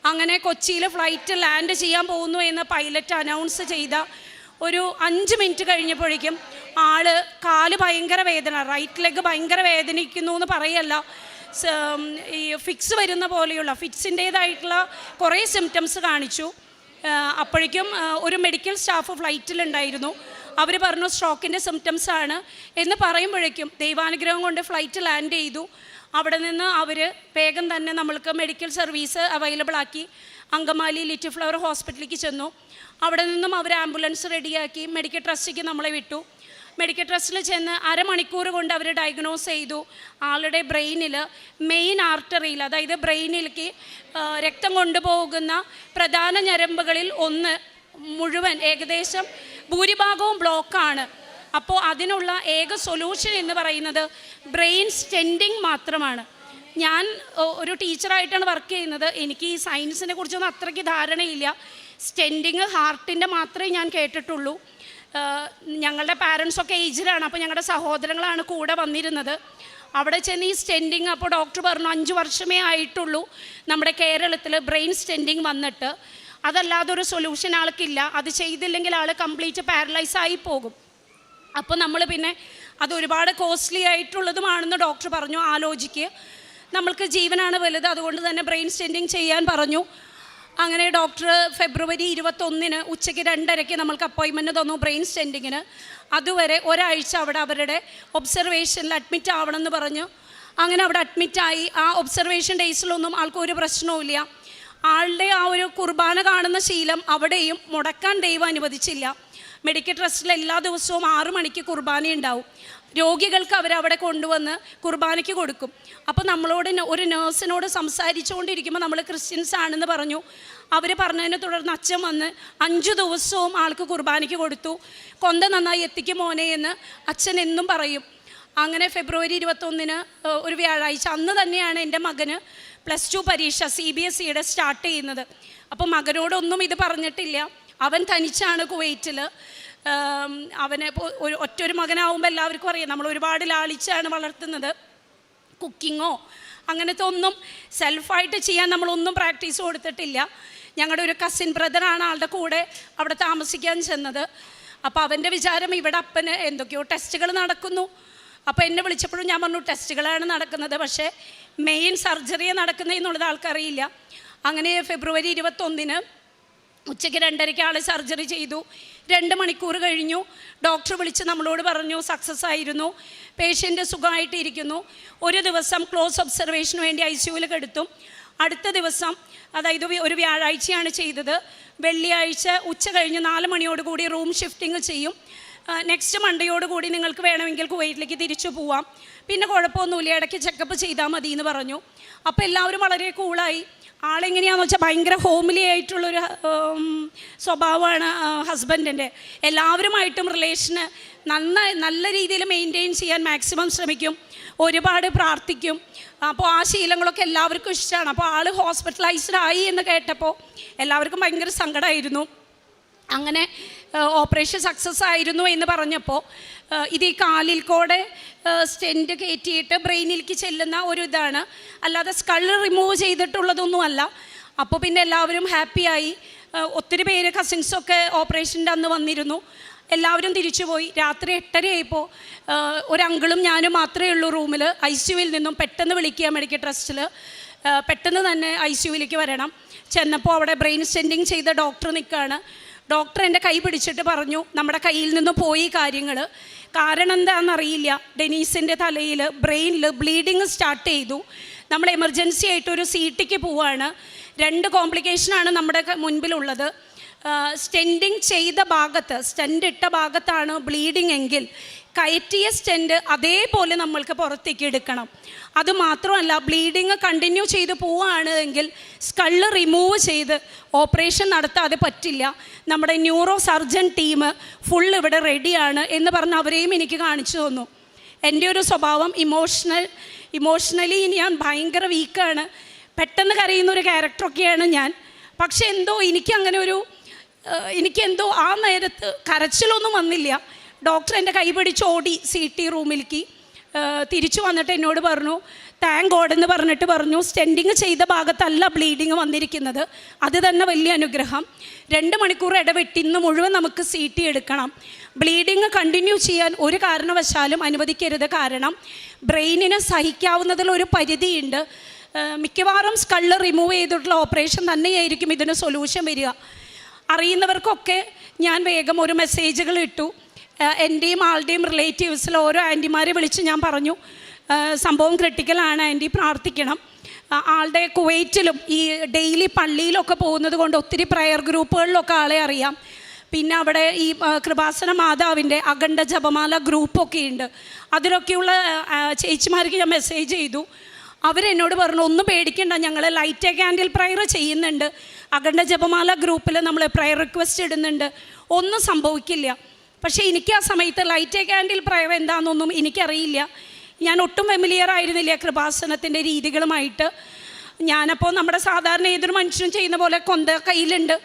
അങ്ങനെ കൊച്ചിയിൽ ഫ്ലൈറ്റ് ലാൻഡ് ചെയ്യാൻ പോകുന്നു എന്ന് പൈലറ്റ് അനൗൺസ് ചെയ്ത ഒരു 5 മിനിറ്റ് കഴിഞ്ഞപ്പോഴേക്കും കാല് ഭയങ്കര വേദന, റൈറ്റ് ലെഗ് ഭയങ്കര വേദനിക്കുന്നു എന്ന് പറയല്ല, ഈ ഫിക്സ് വരുന്ന പോലെയുള്ള ഫിക്സിൻ്റേതായിട്ടുള്ള കുറേ സിംറ്റംസ് കാണിച്ചു. അപ്പോഴേക്കും ഒരു മെഡിക്കൽ സ്റ്റാഫ് ഫ്ലൈറ്റിലുണ്ടായിരുന്നു. അവർ പറഞ്ഞു സ്ട്രോക്കിൻ്റെ സിംറ്റംസ് ആണ് എന്ന് പറയുമ്പോഴേക്കും ദൈവാനുഗ്രഹം കൊണ്ട് ഫ്ലൈറ്റ് ലാൻഡ് ചെയ്തു. അവിടെ നിന്ന് അവർ വേഗം തന്നെ നമ്മൾക്ക് മെഡിക്കൽ സർവീസ് അവൈലബിൾ ആക്കി അങ്കമാലി ലിറ്റിൽ ഫ്ലവർ ഹോസ്പിറ്റലിലേക്ക് ചെന്നു. അവിടെ നിന്നും അവർ ആംബുലൻസ് റെഡിയാക്കി മെഡിക്കൽ ട്രസ്റ്റിലേക്ക് നമ്മളെ വിട്ടു. മെഡിക്കൽ ട്രസ്റ്റിൽ ചെന്ന് അരമണിക്കൂർ കൊണ്ട് അവർ ഡയഗ്നോസ് ചെയ്തു. ആളുടെ ബ്രെയിനിൽ മെയിൻ ആർട്ടറിയിൽ, അതായത് ബ്രെയിനിലേക്ക് രക്തം കൊണ്ടുപോകുന്ന പ്രധാന ഞരമ്പുകളിൽ ഒന്ന് മുഴുവൻ ഏകദേശം ഭൂരിഭാഗവും ബ്ലോക്കാണ്. അപ്പോൾ അതിനുള്ള ഏക സൊല്യൂഷൻ എന്ന് പറയുന്നത് ബ്രെയിൻ സ്റ്റെൻഡിങ് മാത്രമാണ്. ഞാൻ ഒരു ടീച്ചറായിട്ടാണ് വർക്ക് ചെയ്യുന്നത്. എനിക്ക് ഈ സയൻസിനെ കുറിച്ചൊന്നും അത്രയ്ക്ക് ധാരണയില്ല. സ്റ്റെൻഡിങ് ഹാർട്ടിൻ്റെ മാത്രമേ ഞാൻ കേട്ടിട്ടുള്ളൂ. ഞങ്ങളുടെ പാരൻസൊക്കെ ഏജിലാണ്, അപ്പോൾ ഞങ്ങളുടെ സഹോദരങ്ങളാണ് കൂടെ വന്നിരുന്നത്. അവിടെ ചെന്ന് ഈ സ്റ്റെൻഡിങ്, അപ്പോൾ ഡോക്ടർ പറഞ്ഞു 5 വർഷമേ ആയിട്ടുള്ളൂ നമ്മുടെ കേരളത്തിൽ ബ്രെയിൻ സ്റ്റെൻഡിങ് വന്നിട്ട്, അതല്ലാതെ ഒരു സൊല്യൂഷൻ ആൾക്കില്ല, അത് ചെയ്തില്ലെങ്കിൽ ആൾ കംപ്ലീറ്റ് പാരലൈസ് ആയി പോകും. അപ്പോൾ നമ്മൾ പിന്നെ അത് ഒരുപാട് കോസ്റ്റ്ലി ആയിട്ടുള്ളതുമാണെന്ന് ഡോക്ടർ പറഞ്ഞു. ആലോചിക്കുക, നമ്മൾക്ക് ജീവനാണ് വലുത്, അതുകൊണ്ട് തന്നെ ബ്രെയിൻ സ്റ്റെൻഡിങ് ചെയ്യാൻ പറഞ്ഞു. അങ്ങനെ ഡോക്ടർ ഫെബ്രുവരി 21 ഉച്ചയ്ക്ക് 2:30 നമ്മൾക്ക് അപ്പോയിൻമെൻറ്റ് തന്നു ബ്രെയിൻ സ്റ്റെൻഡിങ്ങിന്. അതുവരെ ഒരാഴ്ച അവിടെ അവരുടെ ഒബ്സർവേഷനിൽ അഡ്മിറ്റ് ആവണമെന്ന് പറഞ്ഞു. അങ്ങനെ അവിടെ അഡ്മിറ്റായി. ആ ഒബ്സർവേഷൻ ഡേയ്സിലൊന്നും ആൾക്കൊരു പ്രശ്നവുമില്ല. ആളുടെ ആ ഒരു കുർബാന കാണുന്ന ശീലം അവിടെയും മുടക്കാൻ ദൈവം അനുവദിച്ചില്ല. മെഡിക്കൽ ട്രസ്റ്റിൽ എല്ലാ ദിവസവും 6 മണിക്ക് കുർബാന ഉണ്ടാവും. രോഗികൾക്ക് അവരവിടെ കൊണ്ടുവന്ന് കുർബാനയ്ക്ക് കൊടുക്കും. അപ്പോൾ നമ്മളോട് ഒരു നേഴ്സിനോട് സംസാരിച്ചുകൊണ്ടിരിക്കുമ്പോൾ നമ്മൾ ക്രിസ്ത്യൻസ് ആണെന്ന് പറഞ്ഞു. അവർ പറഞ്ഞതിനെ തുടർന്ന് അച്ഛൻ വന്ന് 5 ദിവസവും ആൾക്ക് കുർബാനയ്ക്ക് കൊടുത്തു. കൊന്ത നന്നായി എത്തിക്കും മോനെ എന്ന് അച്ഛൻ എന്നും പറയും. അങ്ങനെ ഫെബ്രുവരി 21 ഒരു വ്യാഴാഴ്ച, അന്ന് തന്നെയാണ് എൻ്റെ മകന് +2 പരീക്ഷ CBSEയുടെ സ്റ്റാർട്ട് ചെയ്യുന്നത്. അപ്പോൾ മകനോടൊന്നും ഇത് പറഞ്ഞിട്ടില്ല. അവൻ തനിച്ചാണ് കുവൈറ്റിൽ. അവനെ ഒറ്റൊരു മകനാവുമ്പോൾ എല്ലാവർക്കും അറിയാം, നമ്മൾ ഒരുപാട് ലാളിച്ചാണ് വളർത്തുന്നത്. കുക്കിങ്ങോ അങ്ങനത്തെ ഒന്നും സെൽഫായിട്ട് ചെയ്യാൻ നമ്മളൊന്നും പ്രാക്ടീസ് കൊടുത്തിട്ടില്ല. ഞങ്ങളുടെ ഒരു കസിൻ ബ്രദറാണ് ആളുടെ കൂടെ അവിടെ താമസിക്കാൻ ചെന്നത്. അപ്പോൾ അവൻ്റെ വിചാരം ഇവിടെ അപ്പന് എന്തൊക്കെയോ ടെസ്റ്റുകൾ നടക്കുന്നു. അപ്പോൾ എന്നെ വിളിച്ചപ്പോഴും ഞാൻ പറഞ്ഞു ടെസ്റ്റുകളാണ് നടക്കുന്നത്, പക്ഷേ മെയിൻ സർജറിയാണ് നടക്കുന്നതെന്നുള്ളത് ആൾക്കറിയില്ല. അങ്ങനെ ഫെബ്രുവരി 21 ഉച്ചയ്ക്ക് 2:30 ആൾ സർജറി ചെയ്തു. 2 മണിക്കൂർ കഴിഞ്ഞു. ഡോക്ടർ വിളിച്ച് നമ്മളോട് പറഞ്ഞു സക്സസ് ആയിരുന്നു, പേഷ്യൻ്റ് സുഖമായിട്ടിരിക്കുന്നു. ഒരു ദിവസം ക്ലോസ് ഒബ്സർവേഷന് വേണ്ടി ICUവിൽ കിടത്തും. അടുത്ത ദിവസം, അതായത് ഒരു വ്യാഴാഴ്ചയാണ് ചെയ്തത്, വെള്ളിയാഴ്ച ഉച്ച കഴിഞ്ഞ് 4 മണിയോടുകൂടി റൂം ഷിഫ്റ്റിംഗ് ചെയ്യും. നെക്സ്റ്റ് മൺഡേയോടുകൂടി നിങ്ങൾക്ക് വേണമെങ്കിൽ കുവൈറ്റിലേക്ക് തിരിച്ചു പോവാം, പിന്നെ കുഴപ്പമൊന്നുമില്ല, ഇടയ്ക്ക് ചെക്കപ്പ് ചെയ്താൽ മതി എന്ന് പറഞ്ഞു. അപ്പോൾ എല്ലാവരും വളരെ കൂളായി. ആളെങ്ങനെയാണെന്ന് വെച്ചാൽ ഭയങ്കര ഹോംലി ആയിട്ടുള്ളൊരു സ്വഭാവമാണ് ഹസ്ബൻഡിൻ്റെ. എല്ലാവരുമായിട്ടും റിലേഷന് നല്ല രീതിയിൽ മെയിൻറ്റെയിൻ ചെയ്യാൻ മാക്സിമം ശ്രമിക്കും, ഒരുപാട് പ്രാർത്ഥിക്കും. അപ്പോൾ ആ ശീലങ്ങളൊക്കെ എല്ലാവർക്കും ഇഷ്ടമാണ്. അപ്പോൾ ആൾ ഹോസ്പിറ്റലൈസ്ഡ് ആയി എന്ന് കേട്ടപ്പോൾ എല്ലാവർക്കും ഭയങ്കര സങ്കടമായിരുന്നു. അങ്ങനെ ഓപ്പറേഷൻ സക്സസ് ആയിരുന്നു എന്ന് പറഞ്ഞപ്പോൾ ഇത് ഈ കാലിൽ കൂടെ സ്റ്റെൻറ്റ് കയറ്റിയിട്ട് ബ്രെയിനിലേക്ക് ചെല്ലുന്ന ഒരു ഇതാണ്, അല്ലാതെ സ്കള് റിമൂവ് ചെയ്തിട്ടുള്ളതൊന്നുമല്ല. അപ്പോൾ പിന്നെ എല്ലാവരും ഹാപ്പിയായി. ഒത്തിരി പേര് കസിൻസൊക്കെ ഓപ്പറേഷൻ്റെ അന്ന് വന്നിരുന്നു. എല്ലാവരും തിരിച്ചുപോയി. രാത്രി 8:30 ആയപ്പോൾ ഒരു അങ്കിളും ഞാനും മാത്രമേ ഉള്ളൂ റൂമിൽ. ICUവിൽ നിന്നും പെട്ടെന്ന് വിളിക്കുക മെഡിക്കൽ ട്രസ്റ്റിൽ. പെട്ടെന്ന് തന്നെ ICUവിലേക്ക് വരണം. ചെന്നപ്പോൾ അവിടെ ബ്രെയിൻ സ്റ്റെൻറ്റിങ് ചെയ്ത ഡോക്ടർ നിൽക്കുകയാണ്. ഡോക്ടർ എൻ്റെ കൈ പിടിച്ചിട്ട് പറഞ്ഞു, നമ്മുടെ കയ്യിൽ നിന്ന് പോയി കാര്യങ്ങൾ. കാരണം എന്താണെന്നറിയില്ല, ഡെനീസിൻ്റെ തലയിൽ ബ്രെയിനിൽ ബ്ലീഡിങ് സ്റ്റാർട്ട് ചെയ്തു. നമ്മൾ എമർജൻസി ആയിട്ടൊരു CTക്ക് പോവുകയാണ്. 2 കോംപ്ലിക്കേഷനാണ് നമ്മുടെ മുൻപിലുള്ളത്. സ്റ്റെൻറ്റിങ് ചെയ്ത ഭാഗത്ത്, സ്റ്റെൻറ്റ് ഇട്ട ഭാഗത്താണ് ബ്ലീഡിങ് എങ്കിൽ കയറ്റിയ സ്റ്റെൻറ്റ് അതേപോലെ നമ്മൾക്ക് പുറത്തേക്ക് എടുക്കണം. അതുമാത്രമല്ല, ബ്ലീഡിങ് കണ്ടിന്യൂ ചെയ്ത് പോവുകയാണ് എങ്കിൽ സ്കള്ള് റിമൂവ് ചെയ്ത് ഓപ്പറേഷൻ നടത്താതെ പറ്റില്ല. നമ്മുടെ ന്യൂറോ സർജൻ ടീം ഫുൾ ഇവിടെ റെഡിയാണ് എന്ന് പറഞ്ഞ് അവരെയും എനിക്ക് കാണിച്ചു തന്നു. എൻ്റെ ഒരു സ്വഭാവം ഇമോഷണലി ഞാൻ ഭയങ്കര വീക്കാണ്. പെട്ടെന്ന് കരയുന്നൊരു ക്യാരക്ടറൊക്കെയാണ് ഞാൻ. പക്ഷെ എന്തോ എനിക്കെന്തോ ആ നേരത്ത് കരച്ചിലൊന്നും വന്നില്ല. ഡോക്ടർ എൻ്റെ കൈ പിടിച്ച് ഓടി CT റൂമിലേക്ക്. തിരിച്ചു വന്നിട്ട് എന്നോട് പറഞ്ഞു, താങ്ക് ഗോഡ് എന്ന് പറഞ്ഞിട്ട് പറഞ്ഞു, സ്റ്റെൻറ്റിങ് ചെയ്ത ഭാഗത്തല്ല ബ്ലീഡിങ് വന്നിരിക്കുന്നത്, അത് തന്നെ വലിയ അനുഗ്രഹം. 2 മണിക്കൂർ ഇടവിട്ട് ഇന്ന് മുഴുവൻ നമുക്ക് CT എടുക്കണം. ബ്ലീഡിങ് കണ്ടിന്യൂ ചെയ്യാൻ ഒരു കാരണവശാലും അനുവദിക്കരുത്. കാരണം ബ്രെയിനിന് സഹിക്കാവുന്നതിലൊരു പരിധിയുണ്ട്. മിക്കവാറും സ്കള്ള് റിമൂവ് ചെയ്തിട്ടുള്ള ഓപ്പറേഷൻ തന്നെയായിരിക്കും ഇതിന് സൊല്യൂഷൻ വരിക. അറിയുന്നവർക്കൊക്കെ ഞാൻ വേഗം ഒരു മെസ്സേജുകൾ ഇട്ടു. എൻ്റെയും ആളുടെയും റിലേറ്റീവ്സിൽ ഓരോ ആൻറ്റിമാരെ വിളിച്ച് ഞാൻ പറഞ്ഞു, സംഭവം ക്രിട്ടിക്കലാണ് ആൻറ്റി, പ്രാർത്ഥിക്കണം. ആളുടെ കുവൈറ്റിലും ഈ ഡെയിലി പള്ളിയിലൊക്കെ പോകുന്നത് കൊണ്ട് ഒത്തിരി പ്രയർ ഗ്രൂപ്പുകളിലൊക്കെ ആളെ അറിയാം. പിന്നെ അവിടെ ഈ കൃപാസന മാതാവിൻ്റെ അഖണ്ഡ ജപമാല ഗ്രൂപ്പൊക്കെ ഉണ്ട്. അതിലൊക്കെയുള്ള ചേച്ചിമാർക്ക് ഞാൻ മെസ്സേജ് ചെയ്തു. അവരെന്നോട് പറഞ്ഞു, ഒന്നും പേടിക്കണ്ട, ഞങ്ങൾ ലൈറ്റ് ക്യാൻഡിൽ പ്രയർ ചെയ്യുന്നുണ്ട്, അഖണ്ഡ ജപമാല ഗ്രൂപ്പിൽ നമ്മൾ പ്രയർ റിക്വസ്റ്റ് ഇടുന്നുണ്ട്, ഒന്നും സംഭവിക്കില്ല. പക്ഷേ എനിക്ക് ആ സമയത്ത് ലൈറ്റ് ക്യാൻഡിൽ പ്രയർ എന്താണെന്നൊന്നും എനിക്കറിയില്ല. ഞാൻ ഒട്ടും ഫെമിലിയർ ആയിരുന്നില്ല കൃപാസനത്തിൻ്റെ രീതികളുമായിട്ട്. ഞാനപ്പോൾ നമ്മുടെ സാധാരണ ഏതൊരു മനുഷ്യനും ചെയ്യുന്ന പോലെ കൊന്ത കയ്യിലുണ്ട്.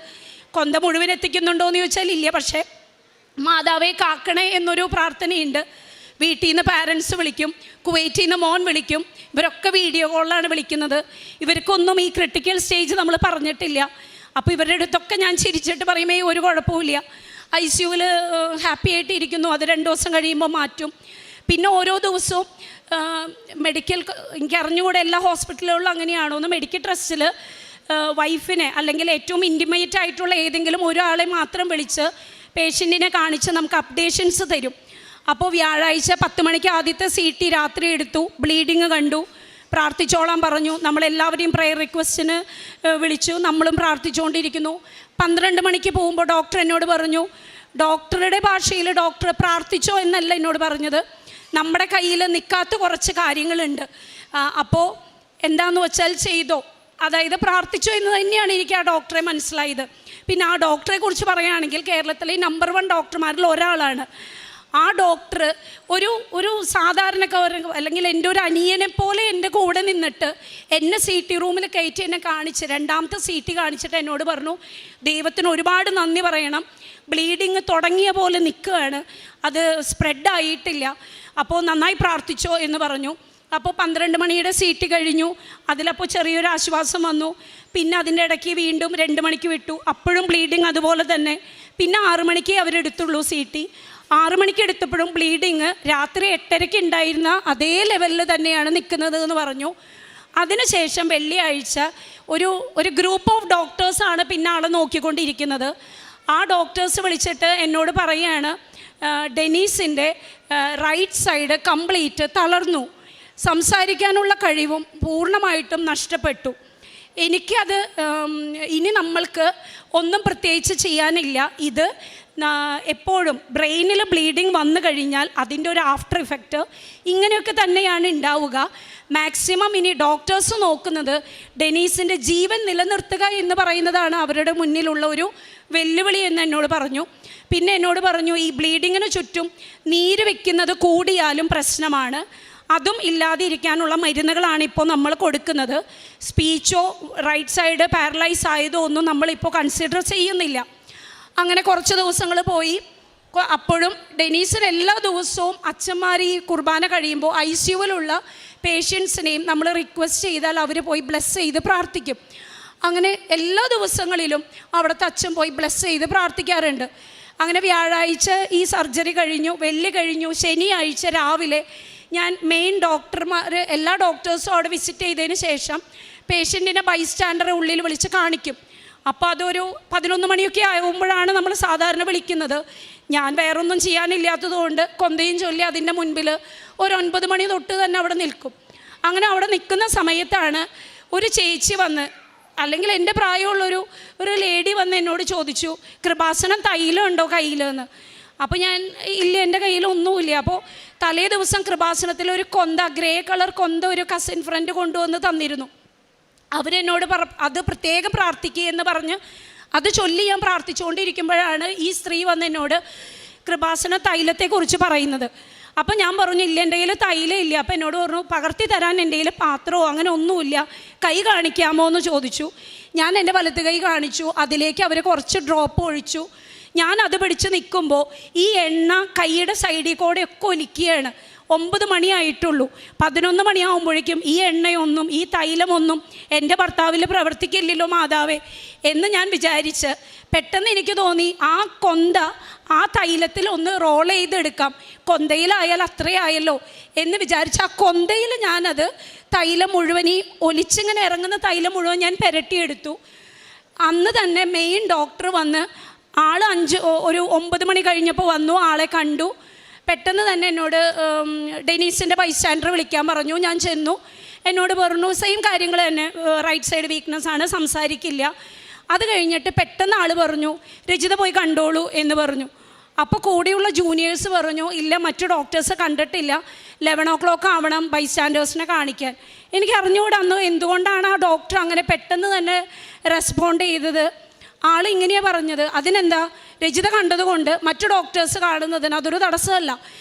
കൊന്ത മുഴുവൻ എത്തിക്കുന്നുണ്ടോ എന്ന് ചോദിച്ചാൽ ഇല്ല. പക്ഷേ മാതാവേ കാക്കണേ എന്നൊരു പ്രാർത്ഥനയുണ്ട്. വീട്ടിൽ നിന്ന് പാരൻസ് വിളിക്കും, കുവൈറ്റിൽ നിന്ന് മോൻ വിളിക്കും, ഇവരൊക്കെ വീഡിയോ കോളിലാണ് വിളിക്കുന്നത്. ഇവർക്കൊന്നും ഈ ക്രിട്ടിക്കൽ സ്റ്റേജ് നമ്മൾ പറഞ്ഞിട്ടില്ല. അപ്പോൾ ഇവരുടെ അടുത്തൊക്കെ ഞാൻ ചിരിച്ചിട്ട് പറയുമേ ഒരു കുഴപ്പമില്ല, ICUവിൽ ഹാപ്പി ആയിട്ട് ഇരിക്കുന്നു, അത് 2 ദിവസം കഴിയുമ്പോൾ മാറ്റും. പിന്നെ ഓരോ ദിവസവും മെഡിക്കൽ, എനിക്ക് അറിഞ്ഞുകൂടെ എല്ലാ ഹോസ്പിറ്റലുകളിലും അങ്ങനെയാണോ എന്ന്, മെഡിക്കൽ ട്രസ്റ്റിൽ വൈഫിനെ അല്ലെങ്കിൽ ഏറ്റവും ഇൻറ്റിമേറ്റ് ആയിട്ടുള്ള ഏതെങ്കിലും ഒരാളെ മാത്രം വിളിച്ച് പേഷ്യൻറ്റിനെ കാണിച്ച് നമുക്ക് അപ്ഡേഷൻസ് തരും. അപ്പോൾ വ്യാഴാഴ്ച 10 മണിക്ക് ആദ്യത്തെ CT രാത്രി എടുത്തു, ബ്ലീഡിങ് കണ്ടു, പ്രാർത്ഥിച്ചോളാൻ പറഞ്ഞു. നമ്മളെല്ലാവരെയും പ്രയർ റിക്വസ്റ്റിന് വിളിച്ചു, നമ്മളും പ്രാർത്ഥിച്ചുകൊണ്ടിരിക്കുന്നു. 12 മണിക്ക് പോകുമ്പോൾ ഡോക്ടർ എന്നോട് പറഞ്ഞു, ഡോക്ടറുടെ ഭാഷയിൽ ഡോക്ടർ പ്രാർത്ഥിച്ചോ എന്നല്ല എന്നോട് പറഞ്ഞത്, നമ്മുടെ കയ്യിൽ നിൽക്കാത്ത കുറച്ച് കാര്യങ്ങളുണ്ട്, അപ്പോൾ എന്താണെന്ന് വെച്ചാൽ ചെയ്തോ, അതായത് പ്രാർത്ഥിച്ചോ എന്ന് തന്നെയാണ് എനിക്ക് ആ ഡോക്ടറെ മനസ്സിലായത്. പിന്നെ ആ ഡോക്ടറെ കുറിച്ച് പറയുകയാണെങ്കിൽ കേരളത്തിലെ നമ്പർ 1 ഡോക്ടർമാരിൽ ഒരാളാണ്. ആ ഡോക്ടർ ഒരു സാധാരണക്കാരൻ അല്ലെങ്കിൽ എൻ്റെ ഒരു അനിയനെ പോലെ എൻ്റെ കൂടെ നിന്നിട്ട് എന്നെ CT റൂമിൽ കയറ്റി എന്നെ കാണിച്ച് 2ാമത്തെ CT കാണിച്ചിട്ട് എന്നോട് പറഞ്ഞു, ദൈവത്തിന് ഒരുപാട് നന്ദി പറയണം, ബ്ലീഡിങ് തുടങ്ങിയ പോലെ നിൽക്കുകയാണ്, അത് സ്പ്രെഡായിട്ടില്ല, അപ്പോൾ നന്നായി പ്രാർത്ഥിച്ചോ എന്ന് പറഞ്ഞു. അപ്പോൾ 12 മണിയുടെ CT കഴിഞ്ഞു. അതിലപ്പോൾ ചെറിയൊരു ആശ്വാസം വന്നു. പിന്നെ അതിൻ്റെ ഇടയ്ക്ക് വീണ്ടും 2 മണിക്ക് വിട്ടു, അപ്പോഴും ബ്ലീഡിങ് അതുപോലെ തന്നെ. പിന്നെ 6 മണിക്ക് അവരെടുത്തുള്ളൂ CT. 6 മണിക്ക് എടുത്തപ്പോഴും ബ്ലീഡിങ് രാത്രി 8:30 ഉണ്ടായിരുന്ന അതേ ലെവലിൽ തന്നെയാണ് നിൽക്കുന്നത് എന്ന് പറഞ്ഞു. അതിനുശേഷം വെള്ളിയാഴ്ച ഒരു ഗ്രൂപ്പ് ഓഫ് ഡോക്ടേഴ്സാണ് പിന്നെ ആളെ നോക്കിക്കൊണ്ടിരിക്കുന്നത്. ആ ഡോക്ടേഴ്സ് വിളിച്ചിട്ട് എന്നോട് പറയുകയാണ്, ഡെനീസിൻ്റെ റൈറ്റ് സൈഡ് കംപ്ലീറ്റ് തളർന്നു, സംസാരിക്കാനുള്ള കഴിവും പൂർണ്ണമായിട്ടും നഷ്ടപ്പെട്ടു. എനിക്കത് ഇനി നമ്മൾക്ക് ഒന്നും പ്രത്യേകിച്ച് ചെയ്യാനില്ല. ഇത് എപ്പോഴും ബ്രെയിനിൽ ബ്ലീഡിങ് വന്നു കഴിഞ്ഞാൽ അതിൻ്റെ ഒരു ആഫ്റ്റർ ഇഫക്റ്റ് ഇങ്ങനെയൊക്കെ തന്നെയാണ് ഉണ്ടാവുക. മാക്സിമം ഇനി ഡോക്ടേഴ്സ് നോക്കുന്നത് ഡെനീസിൻ്റെ ജീവൻ നിലനിർത്തുക എന്ന് പറയുന്നതാണ് അവരുടെ മുന്നിലുള്ള ഒരു വെല്ലുവിളി എന്ന് എന്നോട് പറഞ്ഞു. പിന്നെ എന്നോട് പറഞ്ഞു, ഈ ബ്ലീഡിങ്ങിന് ചുറ്റും നീര് വെക്കുന്നത് കൂടിയാലും പ്രശ്നമാണ്, അതും ഇല്ലാതിരിക്കാനുള്ള മരുന്നുകളാണ് ഇപ്പോൾ നമ്മൾ കൊടുക്കുന്നത്. സ്പീച്ചോ റൈറ്റ് സൈഡ് പാരലൈസ് ആയതോ ഒന്നും നമ്മളിപ്പോൾ കൺസിഡർ ചെയ്യുന്നില്ല. അങ്ങനെ കുറച്ച് ദിവസങ്ങൾ പോയി. അപ്പോഴും ഡെനീസിന് എല്ലാ ദിവസവും അച്ഛന്മാർ ഈ കുർബാന കഴിയുമ്പോൾ ICUവിലുള്ള പേഷ്യൻസിനെയും നമ്മൾ റിക്വസ്റ്റ് ചെയ്താൽ അവർ പോയി ബ്ലെസ് ചെയ്ത് പ്രാർത്ഥിക്കും. അങ്ങനെ എല്ലാ ദിവസങ്ങളിലും അവിടുത്തെ അച്ഛൻ പോയി ബ്ലെസ് ചെയ്ത് പ്രാർത്ഥിക്കാറുണ്ട്. അങ്ങനെ വ്യാഴാഴ്ച ഈ സർജറി കഴിഞ്ഞു, വെള്ളി കഴിഞ്ഞു, ശനിയാഴ്ച രാവിലെ ഞാൻ മെയിൻ ഡോക്ടർമാർ എല്ലാ ഡോക്ടേഴ്സും അവിടെ വിസിറ്റ് ചെയ്തതിന് ശേഷം പേഷ്യൻറ്റിനെ ബൈസ്റ്റാൻഡറെ ഉള്ളിൽ വിളിച്ച് കാണിക്കും. അപ്പോൾ അതൊരു 11 മണിയൊക്കെ ആകുമ്പോഴാണ് നമ്മൾ സാധാരണ വിളിക്കുന്നത്. ഞാൻ വേറൊന്നും ചെയ്യാനില്ലാത്തതുകൊണ്ട് കൊന്തയും ചൊല്ലി അതിൻ്റെ മുൻപിൽ ഒരു 9 മണി തൊട്ട് തന്നെ അവിടെ നിൽക്കും. അങ്ങനെ അവിടെ നിൽക്കുന്ന സമയത്താണ് ഒരു ചേച്ചി വന്ന്, അല്ലെങ്കിൽ എൻ്റെ പ്രായമുള്ളൊരു ലേഡി വന്ന് എന്നോട് ചോദിച്ചു, കൃപാസനം തൈലമുണ്ടോ കയ്യിലെന്ന്. അപ്പോൾ ഞാൻ ഇല്ല, എൻ്റെ കയ്യിലൊന്നുമില്ല. അപ്പോൾ തലേ ദിവസം കൃപാസനത്തിൽ ഒരു കൊന്ത, ഗ്രേ കളർ കൊന്ത ഒരു കസിൻ ഫ്രണ്ട് കൊണ്ടുവന്ന് തന്നിരുന്നു. അവരെന്നോട് അത് പ്രത്യേകം പ്രാർത്ഥിക്കുക എന്ന് പറഞ്ഞ് അത് ചൊല്ലി ഞാൻ പ്രാർത്ഥിച്ചുകൊണ്ടിരിക്കുമ്പോഴാണ് ഈ സ്ത്രീ വന്ന് എന്നോട് കൃപാസന തൈലത്തെക്കുറിച്ച് പറയുന്നത്. അപ്പം ഞാൻ പറഞ്ഞു, ഇല്ല, എൻ്റെ കയ്യിൽ തൈലം ഇല്ല. അപ്പം എന്നോട് പറഞ്ഞു, പകർത്തി തരാൻ എൻ്റെ കയ്യിൽ പാത്രമോ അങ്ങനെ ഒന്നുമില്ല, കൈ കാണിക്കാമോ എന്ന് ചോദിച്ചു. ഞാൻ എൻ്റെ വലത്ത് കൈ കാണിച്ചു. അതിലേക്ക് അവർ കുറച്ച് ഡ്രോപ്പ് ഒഴിച്ചു. ഞാൻ അത് പിടിച്ച് നിൽക്കുമ്പോൾ ഈ എണ്ണ കൈയുടെ സൈഡിൽ കൂടെ ഒക്കെ ഒലിക്കുകയാണ്. 9 മണിയായിട്ടുള്ളൂ. 11 മണിയാകുമ്പോഴേക്കും ഈ എണ്ണയൊന്നും ഈ തൈലമൊന്നും എൻ്റെ ഭർത്താവിൽ പ്രവർത്തിക്കില്ലല്ലോ മാതാവേ എന്ന് ഞാൻ വിചാരിച്ച് പെട്ടെന്ന് എനിക്ക് തോന്നി, ആ കൊന്ത ആ തൈലത്തിൽ ഒന്ന് റോൾ ചെയ്തെടുക്കാം, കൊന്തയിലായാൽ അത്രയായല്ലോ എന്ന് വിചാരിച്ച് ആ കൊന്തയിൽ ഞാനത് തൈലം മുഴുവൻ, ഈ ഒലിച്ചിങ്ങനെ ഇറങ്ങുന്ന തൈലം മുഴുവൻ ഞാൻ പുരട്ടിയെടുത്തു. അന്ന് തന്നെ മെയിൻ ഡോക്ടർ വന്ന്, ആൾ 9 മണി കഴിഞ്ഞപ്പോൾ വന്നു, ആളെ കണ്ടു. പെട്ടെന്ന് തന്നെ എന്നോട് ഡെനീസിൻ്റെ ബൈസ്റ്റാൻഡർ വിളിക്കാൻ പറഞ്ഞു. ഞാൻ ചെന്നു. എന്നോട് പറഞ്ഞു സെയിം കാര്യങ്ങൾ തന്നെ, റൈറ്റ് സൈഡ് വീക്ക്നെസ് ആണ്, സംസാരിക്കില്ല. അത് കഴിഞ്ഞിട്ട് പെട്ടെന്ന് ആൾ പറഞ്ഞു, രജിത പോയി കണ്ടോളൂ എന്ന് പറഞ്ഞു. അപ്പോൾ കൂടെയുള്ള ജൂനിയേഴ്സ് പറഞ്ഞു, ഇല്ല, മറ്റു ഡോക്ടേഴ്സ് കണ്ടിട്ടില്ല, 11 o'clock ആവണം ബൈസ്റ്റാൻഡേഴ്സിനെ കാണിക്കാൻ. എനിക്ക് അറിഞ്ഞുകൂടെ അന്ന് എന്തുകൊണ്ടാണ് ആ ഡോക്ടർ അങ്ങനെ പെട്ടെന്ന് തന്നെ റെസ്പോണ്ട് ചെയ്തത്. ആൾ ഇങ്ങനെയാണ് പറഞ്ഞത്, അതിനെന്താ, രജിത കണ്ടതുകൊണ്ട് മറ്റു ഡോക്ടേഴ്സ് കാണുന്നതിന് അതൊരു തടസ്സമല്ല,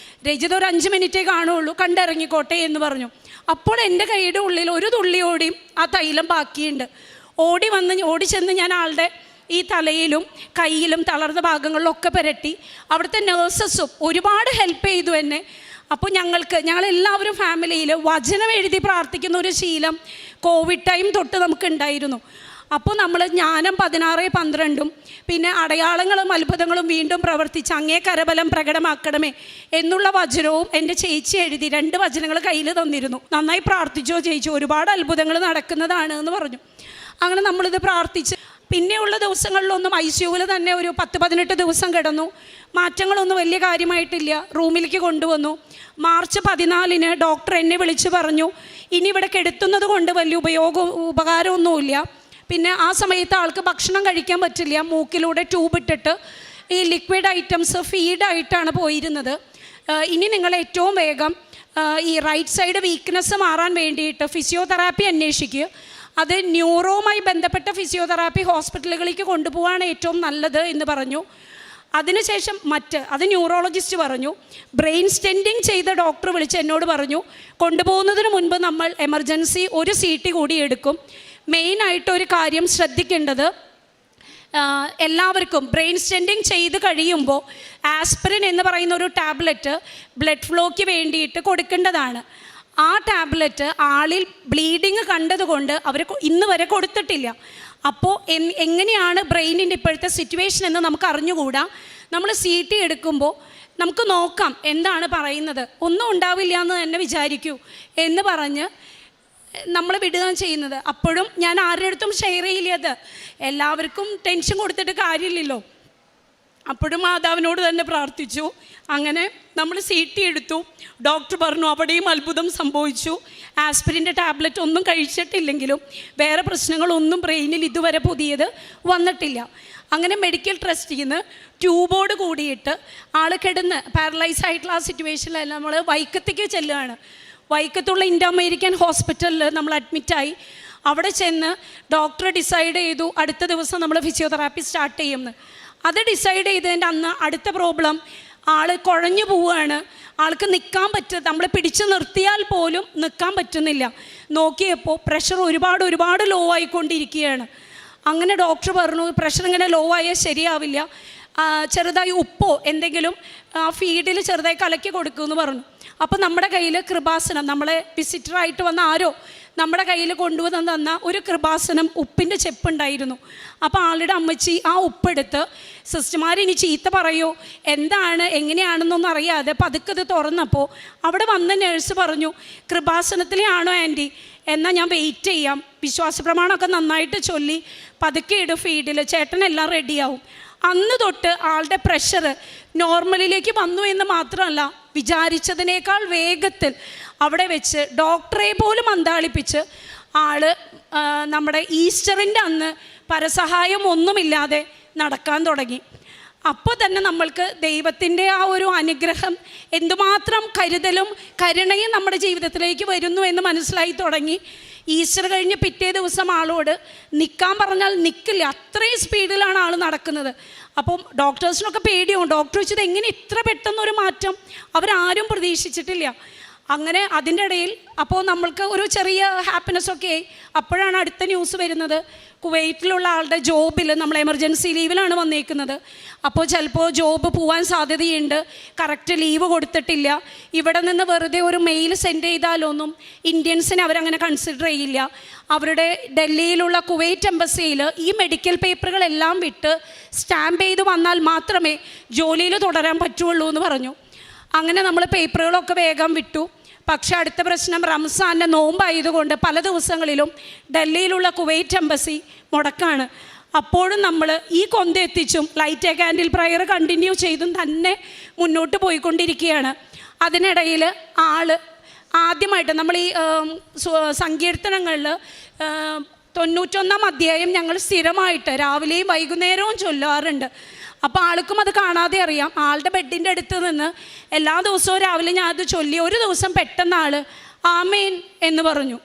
രജിത ഒരു 5 മിനിറ്റേ കാണുള്ളൂ, കണ്ടിറങ്ങിക്കോട്ടെ എന്ന് പറഞ്ഞു. അപ്പോൾ എൻ്റെ കൈയുടെ ഉള്ളിൽ ഒരു തുള്ളിയോടെയും ആ തൈലം ബാക്കിയുണ്ട്. ഓടി ചെന്ന് ഞാൻ ആളുടെ ഈ തലയിലും കയ്യിലും തളർന്ന ഭാഗങ്ങളിലൊക്കെ പുരട്ടി. അവിടുത്തെ നേഴ്സസും ഒരുപാട് ഹെൽപ്പ് ചെയ്തു എന്നെ. അപ്പോൾ ഞങ്ങളെല്ലാവരും ഫാമിലിയിൽ വചനം എഴുതി പ്രാർത്ഥിക്കുന്ന ഒരു ശീലം കോവിഡ് ടൈം തൊട്ട് നമുക്കുണ്ടായിരുന്നു. അപ്പോൾ നമ്മൾ ജ്ഞാനം 16:12 പിന്നെ അടയാളങ്ങളും അത്ഭുതങ്ങളും വീണ്ടും പ്രവർത്തിച്ച് അങ്ങേ കരബലം പ്രകടമാക്കണമേ എന്നുള്ള വചനവും എൻ്റെ ചേച്ചി എഴുതി 2 വചനങ്ങൾ കയ്യിൽ തന്നിരുന്നു. നന്നായി പ്രാർത്ഥിച്ചോ ചേച്ചി, ഒരുപാട് അത്ഭുതങ്ങൾ നടക്കുന്നതാണ് എന്ന് പറഞ്ഞു. അങ്ങനെ നമ്മളിത് പ്രാർത്ഥിച്ച് പിന്നെയുള്ള ദിവസങ്ങളിലൊന്നും ICUവിൽ തന്നെ ഒരു 10-18 ദിവസം കിടന്നു. മാറ്റങ്ങളൊന്നും വലിയ കാര്യമായിട്ടില്ല. റൂമിലേക്ക് കൊണ്ടുവന്നു. മാർച്ച് 14 ഡോക്ടർ എന്നെ വിളിച്ച് പറഞ്ഞു, ഇനി ഇവിടെ കെടുത്തുന്നത് കൊണ്ട് വലിയ ഉപകാരമൊന്നുമില്ല. പിന്നെ ആ സമയത്ത് ആൾക്ക് ഭക്ഷണം കഴിക്കാൻ പറ്റില്ല. മൂക്കിലൂടെ ട്യൂബ് ഇട്ടിട്ട് ഈ ലിക്വിഡ് ഐറ്റംസ് ഫീഡായിട്ടാണ് പോയിരുന്നത്. ഇനി നിങ്ങൾ ഏറ്റവും വേഗം ഈ റൈറ്റ് സൈഡ് വീക്ക്നെസ് മാറാൻ വേണ്ടിയിട്ട് ഫിസിയോതെറാപ്പി അന്വേഷിക്കുക. അത് ന്യൂറോവുമായി ബന്ധപ്പെട്ട ഫിസിയോതെറാപ്പി ഹോസ്പിറ്റലുകളിലേക്ക് കൊണ്ടുപോകാനാണ് ഏറ്റവും നല്ലത് എന്ന് പറഞ്ഞു. അതിനുശേഷം അത് ന്യൂറോളജിസ്റ്റ് പറഞ്ഞു. ബ്രെയിൻ സ്റ്റെൻറ്റിങ് ചെയ്ത ഡോക്ടർ വിളിച്ച് എന്നോട് പറഞ്ഞു, കൊണ്ടുപോകുന്നതിന് മുൻപ് നമ്മൾ എമർജൻസി ഒരു CT കൂടി എടുക്കും. മെയിനായിട്ടൊരു കാര്യം ശ്രദ്ധിക്കേണ്ടത്, എല്ലാവർക്കും ബ്രെയിൻ സ്റ്റെൻറ്റിങ് ചെയ്ത് കഴിയുമ്പോൾ ആസ്പിരിൻ എന്ന് പറയുന്ന ഒരു ടാബ്ലറ്റ് ബ്ലഡ് ഫ്ലോയ്ക്ക് വേണ്ടിയിട്ട് കൊടുക്കേണ്ടതാണ്. ആ ടാബ്ലറ്റ് ആളിൽ ബ്ലീഡിങ് കണ്ടതുകൊണ്ട് അവർ ഇന്ന് വരെ കൊടുത്തിട്ടില്ല. അപ്പോൾ എങ്ങനെയാണ് ബ്രെയിനിൻ്റെ ഇപ്പോഴത്തെ സിറ്റുവേഷൻ എന്ന് നമുക്ക് അറിഞ്ഞുകൂടാ. നമ്മൾ CT എടുക്കുമ്പോൾ നമുക്ക് നോക്കാം എന്താണ് പറയുന്നത്, ഒന്നും ഉണ്ടാവില്ല എന്ന് തന്നെ വിചാരിക്കൂ എന്ന് പറഞ്ഞ് നമ്മൾ വിടുകയാണ് ചെയ്യുന്നത്. അപ്പോഴും ഞാൻ ആരുടെ അടുത്തും ഷെയർ ചെയ്യില്ലത്, എല്ലാവർക്കും ടെൻഷൻ കൊടുത്തിട്ട് കാര്യമില്ലല്ലോ. അപ്പോഴും മാതാവിനോട് തന്നെ പ്രാർത്ഥിച്ചു. അങ്ങനെ നമ്മൾ CT എടുത്തു. ഡോക്ടർ പറഞ്ഞു അവിടെയും അത്ഭുതം സംഭവിച്ചു. ആസ്പിരിൻ്റെ ടാബ്ലറ്റ് ഒന്നും കഴിച്ചിട്ടില്ലെങ്കിലും വേറെ പ്രശ്നങ്ങളൊന്നും ബ്രെയിനിൽ ഇതുവരെ പുതിയത് വന്നിട്ടില്ല. അങ്ങനെ മെഡിക്കൽ ട്രസ്റ്റിൽ നിന്ന് ട്യൂബോട് കൂടിയിട്ട് ആൾ കിടന്ന് പാരലൈസ് ആയിട്ടുള്ള ആ സിറ്റുവേഷനിൽ നമ്മൾ വൈക്കത്തേക്ക് ചെല്ലുകയാണ്. വൈക്കത്തുള്ള ഇൻഡോ അമേരിക്കൻ ഹോസ്പിറ്റലിൽ നമ്മൾ അഡ്മിറ്റായി. അവിടെ ചെന്ന് ഡോക്ടർ ഡിസൈഡ് ചെയ്തു അടുത്ത ദിവസം നമ്മൾ ഫിസിയോതെറാപ്പി സ്റ്റാർട്ട് ചെയ്യുമെന്ന്. അത് ഡിസൈഡ് ചെയ്തതിൻ്റെ അന്ന് അടുത്ത പ്രോബ്ലം, ആൾ കുഴഞ്ഞു പോവുകയാണ്. ആൾക്ക് നിൽക്കാൻ നമ്മൾ പിടിച്ച് നിർത്തിയാൽ പോലും നിൽക്കാൻ പറ്റുന്നില്ല. നോക്കിയപ്പോൾ പ്രഷർ ഒരുപാട് ലോ ആയിക്കൊണ്ടിരിക്കുകയാണ്. അങ്ങനെ ഡോക്ടർ പറഞ്ഞു പ്രഷർ ഇങ്ങനെ ലോ ആയാൽ ശരിയാവില്ല, ചെറുതായി ഉപ്പോ എന്തെങ്കിലും ഫീഡിൽ ചെറുതായി കലക്കി കൊടുക്കുമെന്ന് പറഞ്ഞു. അപ്പോൾ നമ്മുടെ കയ്യിൽ കൃപാസനം, നമ്മളെ വിസിറ്ററായിട്ട് വന്ന ആരോ നമ്മുടെ കയ്യിൽ കൊണ്ടുവന്ന് തന്ന ഒരു കൃപാസനം ഉപ്പിൻ്റെ ചെപ്പുണ്ടായിരുന്നു. അപ്പോൾ ആളുടെ അമ്മച്ചി ആ ഉപ്പെടുത്ത്, സിസ്റ്റർമാർ ഇനി ചീത്ത പറയോ എന്താണ് എങ്ങനെയാണെന്നൊന്നും അറിയാതെ പതുക്കത് തുറന്നപ്പോൾ അവിടെ വന്ന നേഴ്സ് പറഞ്ഞു, കൃപാസനത്തിലെ ആണോ ആൻറ്റി എന്നാൽ ഞാൻ വെയിറ്റ് ചെയ്യാം, വിശ്വാസ പ്രമാണമൊക്കെ നന്നായിട്ട് ചൊല്ലി പതുക്കെ ഇടും ഫീഡിൽ, ചേട്ടനെല്ലാം റെഡിയാവും. അന്ന് തൊട്ട് ആളുടെ പ്രഷർ നോർമലിലേക്ക് വന്നു എന്ന് മാത്രമല്ല, വിചാരിച്ചതിനേക്കാൾ വേഗത്തിൽ അവിടെ വെച്ച് ഡോക്ടറെ പോലും അന്താളിപ്പിച്ച് ആള് നമ്മുടെ ഈസ്റ്ററിൻ്റെ അന്ന് പരസഹായം ഒന്നുമില്ലാതെ നടക്കാൻ തുടങ്ങി. അപ്പോൾ തന്നെ നമ്മൾക്ക് ദൈവത്തിൻ്റെ ആ ഒരു അനുഗ്രഹം, എന്തുമാത്രം കരുതലും കരുണയും നമ്മുടെ ജീവിതത്തിലേക്ക് വരുന്നു എന്ന് മനസ്സിലായി തുടങ്ങി. ഈസ്റ്റർ കഴിഞ്ഞ് പിറ്റേ ദിവസം ആളോട് നിൽക്കാൻ പറഞ്ഞാൽ നിൽക്കില്ല, അത്രയും സ്പീഡിലാണ് ആൾ നടക്കുന്നത്. അപ്പം ഡോക്ടേഴ്സിനൊക്കെ പേടിയാവും. ഡോക്ടർ വെച്ചത് എങ്ങനെ ഇത്ര പെട്ടെന്നൊരു മാറ്റം, അവരാരും പ്രതീക്ഷിച്ചിട്ടില്ല. അങ്ങനെ അതിൻ്റെ ഇടയിൽ അപ്പോൾ നമ്മൾക്ക് ഒരു ചെറിയ ഹാപ്പിനെസ്സൊക്കെ ആയി. അപ്പോഴാണ് അടുത്ത ന്യൂസ് വരുന്നത്, കുവൈറ്റിലുള്ള ആളുടെ ജോബിൽ നമ്മൾ എമർജൻസി ലീവിലാണ് വന്നേക്കുന്നത്. അപ്പോൾ ചിലപ്പോൾ ജോബ് പോകാൻ സാധ്യതയുണ്ട്, കറക്റ്റ് ലീവ് കൊടുത്തിട്ടില്ല. ഇവിടെ നിന്ന് വെറുതെ ഒരു മെയിൽ സെൻഡ് ചെയ്താലൊന്നും ഇന്ത്യൻസിനെ അവരങ്ങനെ കൺസിഡർ ചെയ്യില്ല. അവരുടെ ഡൽഹിയിലുള്ള കുവൈറ്റ് എംബസിയിൽ ഈ മെഡിക്കൽ പേപ്പറുകളെല്ലാം വിട്ട് സ്റ്റാമ്പ് ചെയ്ത് വന്നാൽ മാത്രമേ ജോലിയിൽ തുടരാൻ പറ്റുള്ളൂ എന്ന് പറഞ്ഞു. അങ്ങനെ നമ്മൾ പേപ്പറുകളൊക്കെ വേഗം വിട്ടു. പക്ഷേ അടുത്ത പ്രശ്നം, റംസാൻ്റെ നോമ്പായതുകൊണ്ട് പല ദിവസങ്ങളിലും ഡൽഹിയിലുള്ള കുവൈറ്റ് എംബസി മുടക്കാണ്. അപ്പോഴും നമ്മൾ ഈ കൊന്തെത്തിച്ചും light a candle prayer continue ചെയ്തും തന്നെ മുന്നോട്ട് പോയിക്കൊണ്ടിരിക്കുകയാണ്. അതിനിടയിൽ ആദ്യമായിട്ട് നമ്മൾ ഈ സങ്കീർത്തനങ്ങളിൽ 91-ാം അധ്യായം ഞങ്ങൾ സ്ഥിരമായിട്ട് രാവിലെയും വൈകുന്നേരവും ചൊല്ലാറുണ്ട്. അപ്പോൾ ആൾക്കും അത് കാണാതെ അറിയാം. ആളുടെ ബെഡിൻ്റെ അടുത്ത് നിന്ന് എല്ലാ ദിവസവും രാവിലെ ഞാൻ അത് ചൊല്ലി. ഒരു ദിവസം പെട്ടെന്ന് ആൾ ആമേൻ എന്ന് പറഞ്ഞു.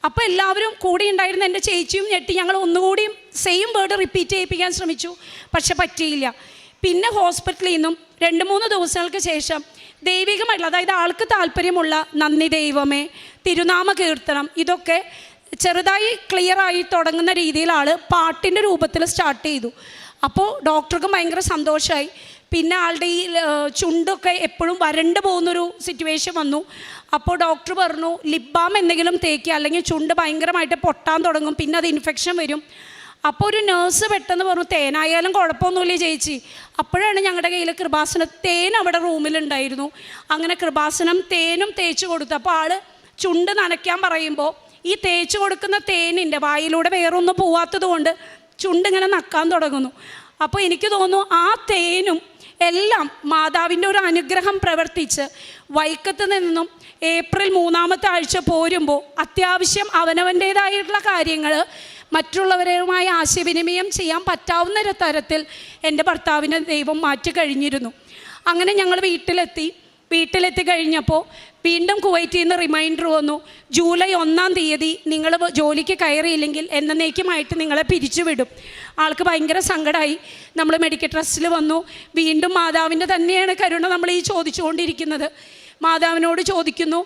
അപ്പോൾ എല്ലാവരും കൂടി ഉണ്ടായിരുന്ന എൻ്റെ ചേച്ചിയും ഞെട്ടി. ഞങ്ങൾ ഒന്നുകൂടിയും സെയിം വേർഡ് റിപ്പീറ്റ് ചെയ്യിപ്പിക്കാൻ ശ്രമിച്ചു, പക്ഷെ പറ്റിയില്ല. പിന്നെ ഹോസ്പിറ്റലിൽ നിന്നും 2-3 ദിവസങ്ങൾക്ക് ശേഷം ദൈവികമായിട്ടുള്ള, അതായത് ആൾക്ക് താല്പര്യമുള്ള നന്ദി ദൈവമേ, തിരുനാമ കീർത്തനം, ഇതൊക്കെ ചെറുതായി ക്ലിയറായി തുടങ്ങുന്ന രീതിയിൽ ആൾ പാട്ടിൻ്റെ രൂപത്തിൽ സ്റ്റാർട്ട് ചെയ്തു. അപ്പോൾ ഡോക്ടർക്കും ഭയങ്കര സന്തോഷമായി. പിന്നെ ആളുടെ ഈ ചുണ്ടൊക്കെ എപ്പോഴും വരണ്ട് പോകുന്നൊരു സിറ്റുവേഷൻ വന്നു. അപ്പോൾ ഡോക്ടർ പറഞ്ഞു ലിപ് ബാം എന്തെങ്കിലും തേക്കുക, അല്ലെങ്കിൽ ചുണ്ട് ഭയങ്കരമായിട്ട് പൊട്ടാൻ തുടങ്ങും, പിന്നെ അത് ഇൻഫെക്ഷൻ വരും. അപ്പോൾ ഒരു നേഴ്സ് പെട്ടെന്ന് പറഞ്ഞു തേനായാലും കുഴപ്പമൊന്നുമില്ല ചേച്ചി. അപ്പോഴാണ് ഞങ്ങളുടെ കയ്യിൽ കൃപാസന തേൻ അവിടെ റൂമിലുണ്ടായിരുന്നു. അങ്ങനെ കൃപാസനം തേനും തേച്ച് കൊടുത്തു. അപ്പോൾ ആൾ ചുണ്ട് നനയ്ക്കാൻ പറയുമ്പോൾ ഈ തേച്ച് കൊടുക്കുന്ന തേനിൻ്റെ വായിലൂടെ വേറൊന്നും പോവാത്തത് കൊണ്ട് ചുണ്ടിങ്ങനെ നക്കാൻ തുടങ്ങുന്നു. അപ്പോൾ എനിക്ക് തോന്നുന്നു ആ തേനും എല്ലാം മാതാവിൻ്റെ ഒരു അനുഗ്രഹം പ്രവർത്തിച്ച് വൈക്കത്ത് നിന്നും ഏപ്രിൽ 3-ാമത്തെ ആഴ്ച പോരുമ്പോൾ അത്യാവശ്യം അവനവൻ്റേതായിട്ടുള്ള കാര്യങ്ങൾ മറ്റുള്ളവരുമായി ആശയവിനിമയം ചെയ്യാൻ പറ്റാവുന്ന തരത്തിൽ എൻ്റെ ഭർത്താവിനെ ദൈവം മാറ്റി കഴിഞ്ഞിരുന്നു. അങ്ങനെ ഞങ്ങൾ വീട്ടിലെത്തി കഴിഞ്ഞപ്പോൾ വീണ്ടും കുവൈറ്റിൽ നിന്ന് റിമൈൻഡർ വന്നു, ജൂലൈ 1-ാം തീയതി നിങ്ങൾ ജോലിക്ക് കയറിയില്ലെങ്കിൽ എന്നേക്കുമായിട്ട് നിങ്ങളെ പിരിച്ചുവിടും. ആൾക്ക് ഭയങ്കര സങ്കടമായി. നമ്മൾ മെഡിക്കൽ ട്രസ്റ്റിൽ വന്നു. വീണ്ടും മാതാവിൻ്റെ തന്നെയാണ് കരുണ നമ്മൾ ഈ ചോദിച്ചുകൊണ്ടിരിക്കുന്നത്. മാതാവിനോട് ചോദിക്കുന്നു.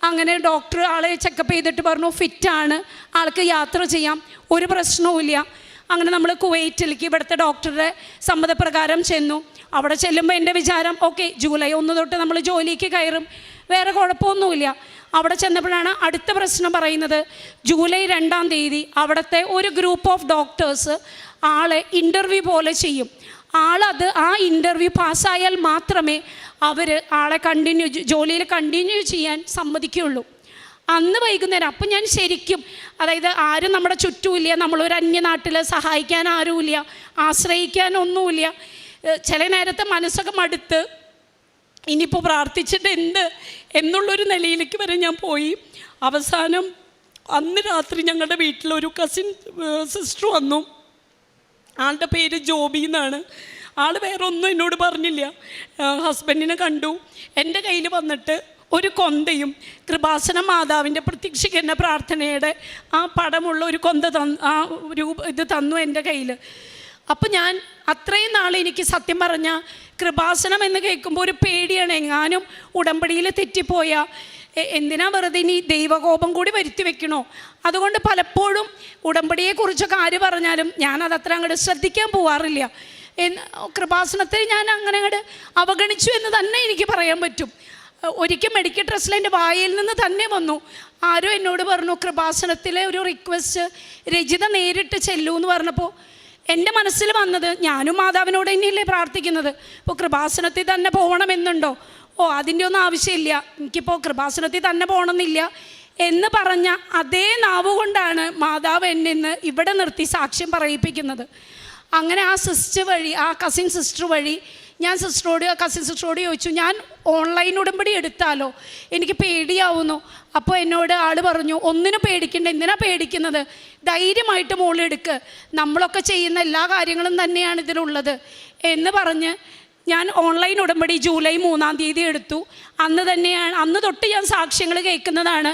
അങ്ങനെ ഡോക്ടർ ആളെ ചെക്കപ്പ് ചെയ്തിട്ട് പറഞ്ഞു ഫിറ്റാണ്, ആൾക്ക് യാത്ര ചെയ്യാം, ഒരു പ്രശ്നവുമില്ല. അങ്ങനെ നമ്മൾ കുവൈറ്റിലേക്ക് ഇവിടുത്തെ ഡോക്ടറുടെ സമ്മതപ്രകാരം ചെന്നു. അവിടെ ചെല്ലുമ്പോൾ എൻ്റെ വിചാരം ഓക്കെ ജൂലൈ 1 തൊട്ട് നമ്മൾ ജോലിക്ക് കയറും, വേറെ കുഴപ്പമൊന്നുമില്ല. അവിടെ ചെന്നപ്പോഴാണ് അടുത്ത പ്രശ്നം പറയുന്നത്, ജൂലൈ 2-ാം തീയതി അവിടുത്തെ ഒരു ഗ്രൂപ്പ് ഓഫ് ഡോക്ടേഴ്സ് ആളെ ഇൻ്റർവ്യൂ പോലെ ചെയ്യും. ആളത് ആ ഇൻ്റർവ്യൂ പാസ്സായാൽ മാത്രമേ അവർ ആളെ ജോലിയിൽ കണ്ടിന്യൂ ചെയ്യാൻ സമ്മതിക്കുകയുള്ളൂ. അന്ന് വൈകുന്നേരം അപ്പം ഞാൻ ശരിക്കും, അതായത് ആരും നമ്മുടെ ചുറ്റുമില്ല, നമ്മളൊരു അന്യനാട്ടിൽ സഹായിക്കാൻ ആരുമില്ല, ആശ്രയിക്കാനൊന്നുമില്ല. ചില നേരത്തെ മനസ്സൊക്കെ മടുത്ത് ഇനിയിപ്പോൾ പ്രാർത്ഥിച്ചിട്ട് എന്നുള്ളൊരു നിലയിലേക്ക് വരെ ഞാൻ പോയി. അവസാനം അന്ന് രാത്രി ഞങ്ങളുടെ വീട്ടിലൊരു കസിൻ സിസ്റ്റർ വന്നു. ആളുടെ പേര് ജോബി എന്നാണ്. ആൾ വേറെ ഒന്നും എന്നോട് പറഞ്ഞില്ല. ഹസ്ബൻഡിനെ കണ്ടു. എൻ്റെ കയ്യിൽ വന്നിട്ട് ഒരു കൊന്തയും കൃപാസന മാതാവിൻ്റെ പ്രത്യക്ഷീകരണ പ്രാർത്ഥനയുടെ ആ പടമുള്ള ഒരു കൊന്ത ഇത് തന്നു എൻ്റെ കയ്യിൽ. അപ്പോൾ ഞാൻ അത്രയും നാൾ എനിക്ക് സത്യം പറഞ്ഞാൽ കൃപാസനം എന്ന് കേൾക്കുമ്പോൾ ഒരു പേടിയാണ്, എങ്ങാനും ഉടമ്പടിയിൽ തെറ്റിപ്പോയാൽ എന്തിനാ വെറുതെ ഇനി ദൈവകോപം കൂടി വരുത്തി വെക്കണോ. അതുകൊണ്ട് പലപ്പോഴും ഉടമ്പടിയെക്കുറിച്ചൊക്കെ ആര് പറഞ്ഞാലും ഞാനത് അത്ര അങ്ങോട്ട് ശ്രദ്ധിക്കാൻ പോവാറില്ല. കൃപാസനത്തിൽ ഞാൻ അങ്ങനെ അങ്ങോട്ട് അവഗണിച്ചു എന്ന് തന്നെ എനിക്ക് പറയാൻ പറ്റും. ഒരിക്കൽ മെഡിക്കൽ ട്രസ്റ്റിൽ എൻ്റെ വായിൽ നിന്ന് തന്നെ വന്നു, ആരോ എന്നോട് പറഞ്ഞു കൃപാസനത്തിലെ ഒരു റിക്വസ്റ്റ് രജിത നേരിട്ട് ചെല്ലൂ എന്ന് പറഞ്ഞപ്പോൾ എൻ്റെ മനസ്സിൽ വന്നത്, ഞാനും മാതാവിനോട് തന്നെയല്ലേ പ്രാർത്ഥിക്കുന്നത്, ഇപ്പോൾ കൃപാസനത്തിൽ തന്നെ പോകണമെന്നുണ്ടോ? അതിൻ്റെ ഒന്നും ആവശ്യമില്ല, എനിക്കിപ്പോൾ കൃപാസനത്തിൽ തന്നെ പോകണമെന്നില്ല, എന്ന് പറഞ്ഞ അതേ നാവ് കൊണ്ടാണ് മാതാവ് എന്നെ ഇന്ന് ഇവിടെ നിർത്തി സാക്ഷ്യം പറയിപ്പിക്കുന്നത്. അങ്ങനെ ആ സിസ്റ്റർ വഴി, ആ കസിൻ സിസ്റ്റർ വഴി ഞാൻ കസിൻ സിസ്റ്ററോട് ചോദിച്ചു, ഞാൻ ഓൺലൈൻ ഉടമ്പടി എടുത്താലോ, എനിക്ക് പേടിയാവുന്നു. അപ്പോൾ എന്നോട് ആൾ പറഞ്ഞു, ഒന്നിനും പേടിക്കണ്ട, എന്തിനാ പേടിക്കുന്നത്, ധൈര്യമായിട്ട് മോളെടുക്ക്, നമ്മളൊക്കെ ചെയ്യുന്ന എല്ലാ കാര്യങ്ങളും തന്നെയാണ് ഇതിലുള്ളത് എന്ന് പറഞ്ഞ് ഞാൻ ഓൺലൈൻ ഉടമ്പടി ജൂലൈ 3-ാം തീയതി എടുത്തു. അന്ന് തൊട്ട് ഞാൻ സാക്ഷ്യങ്ങൾ കേൾക്കുന്നതാണ്.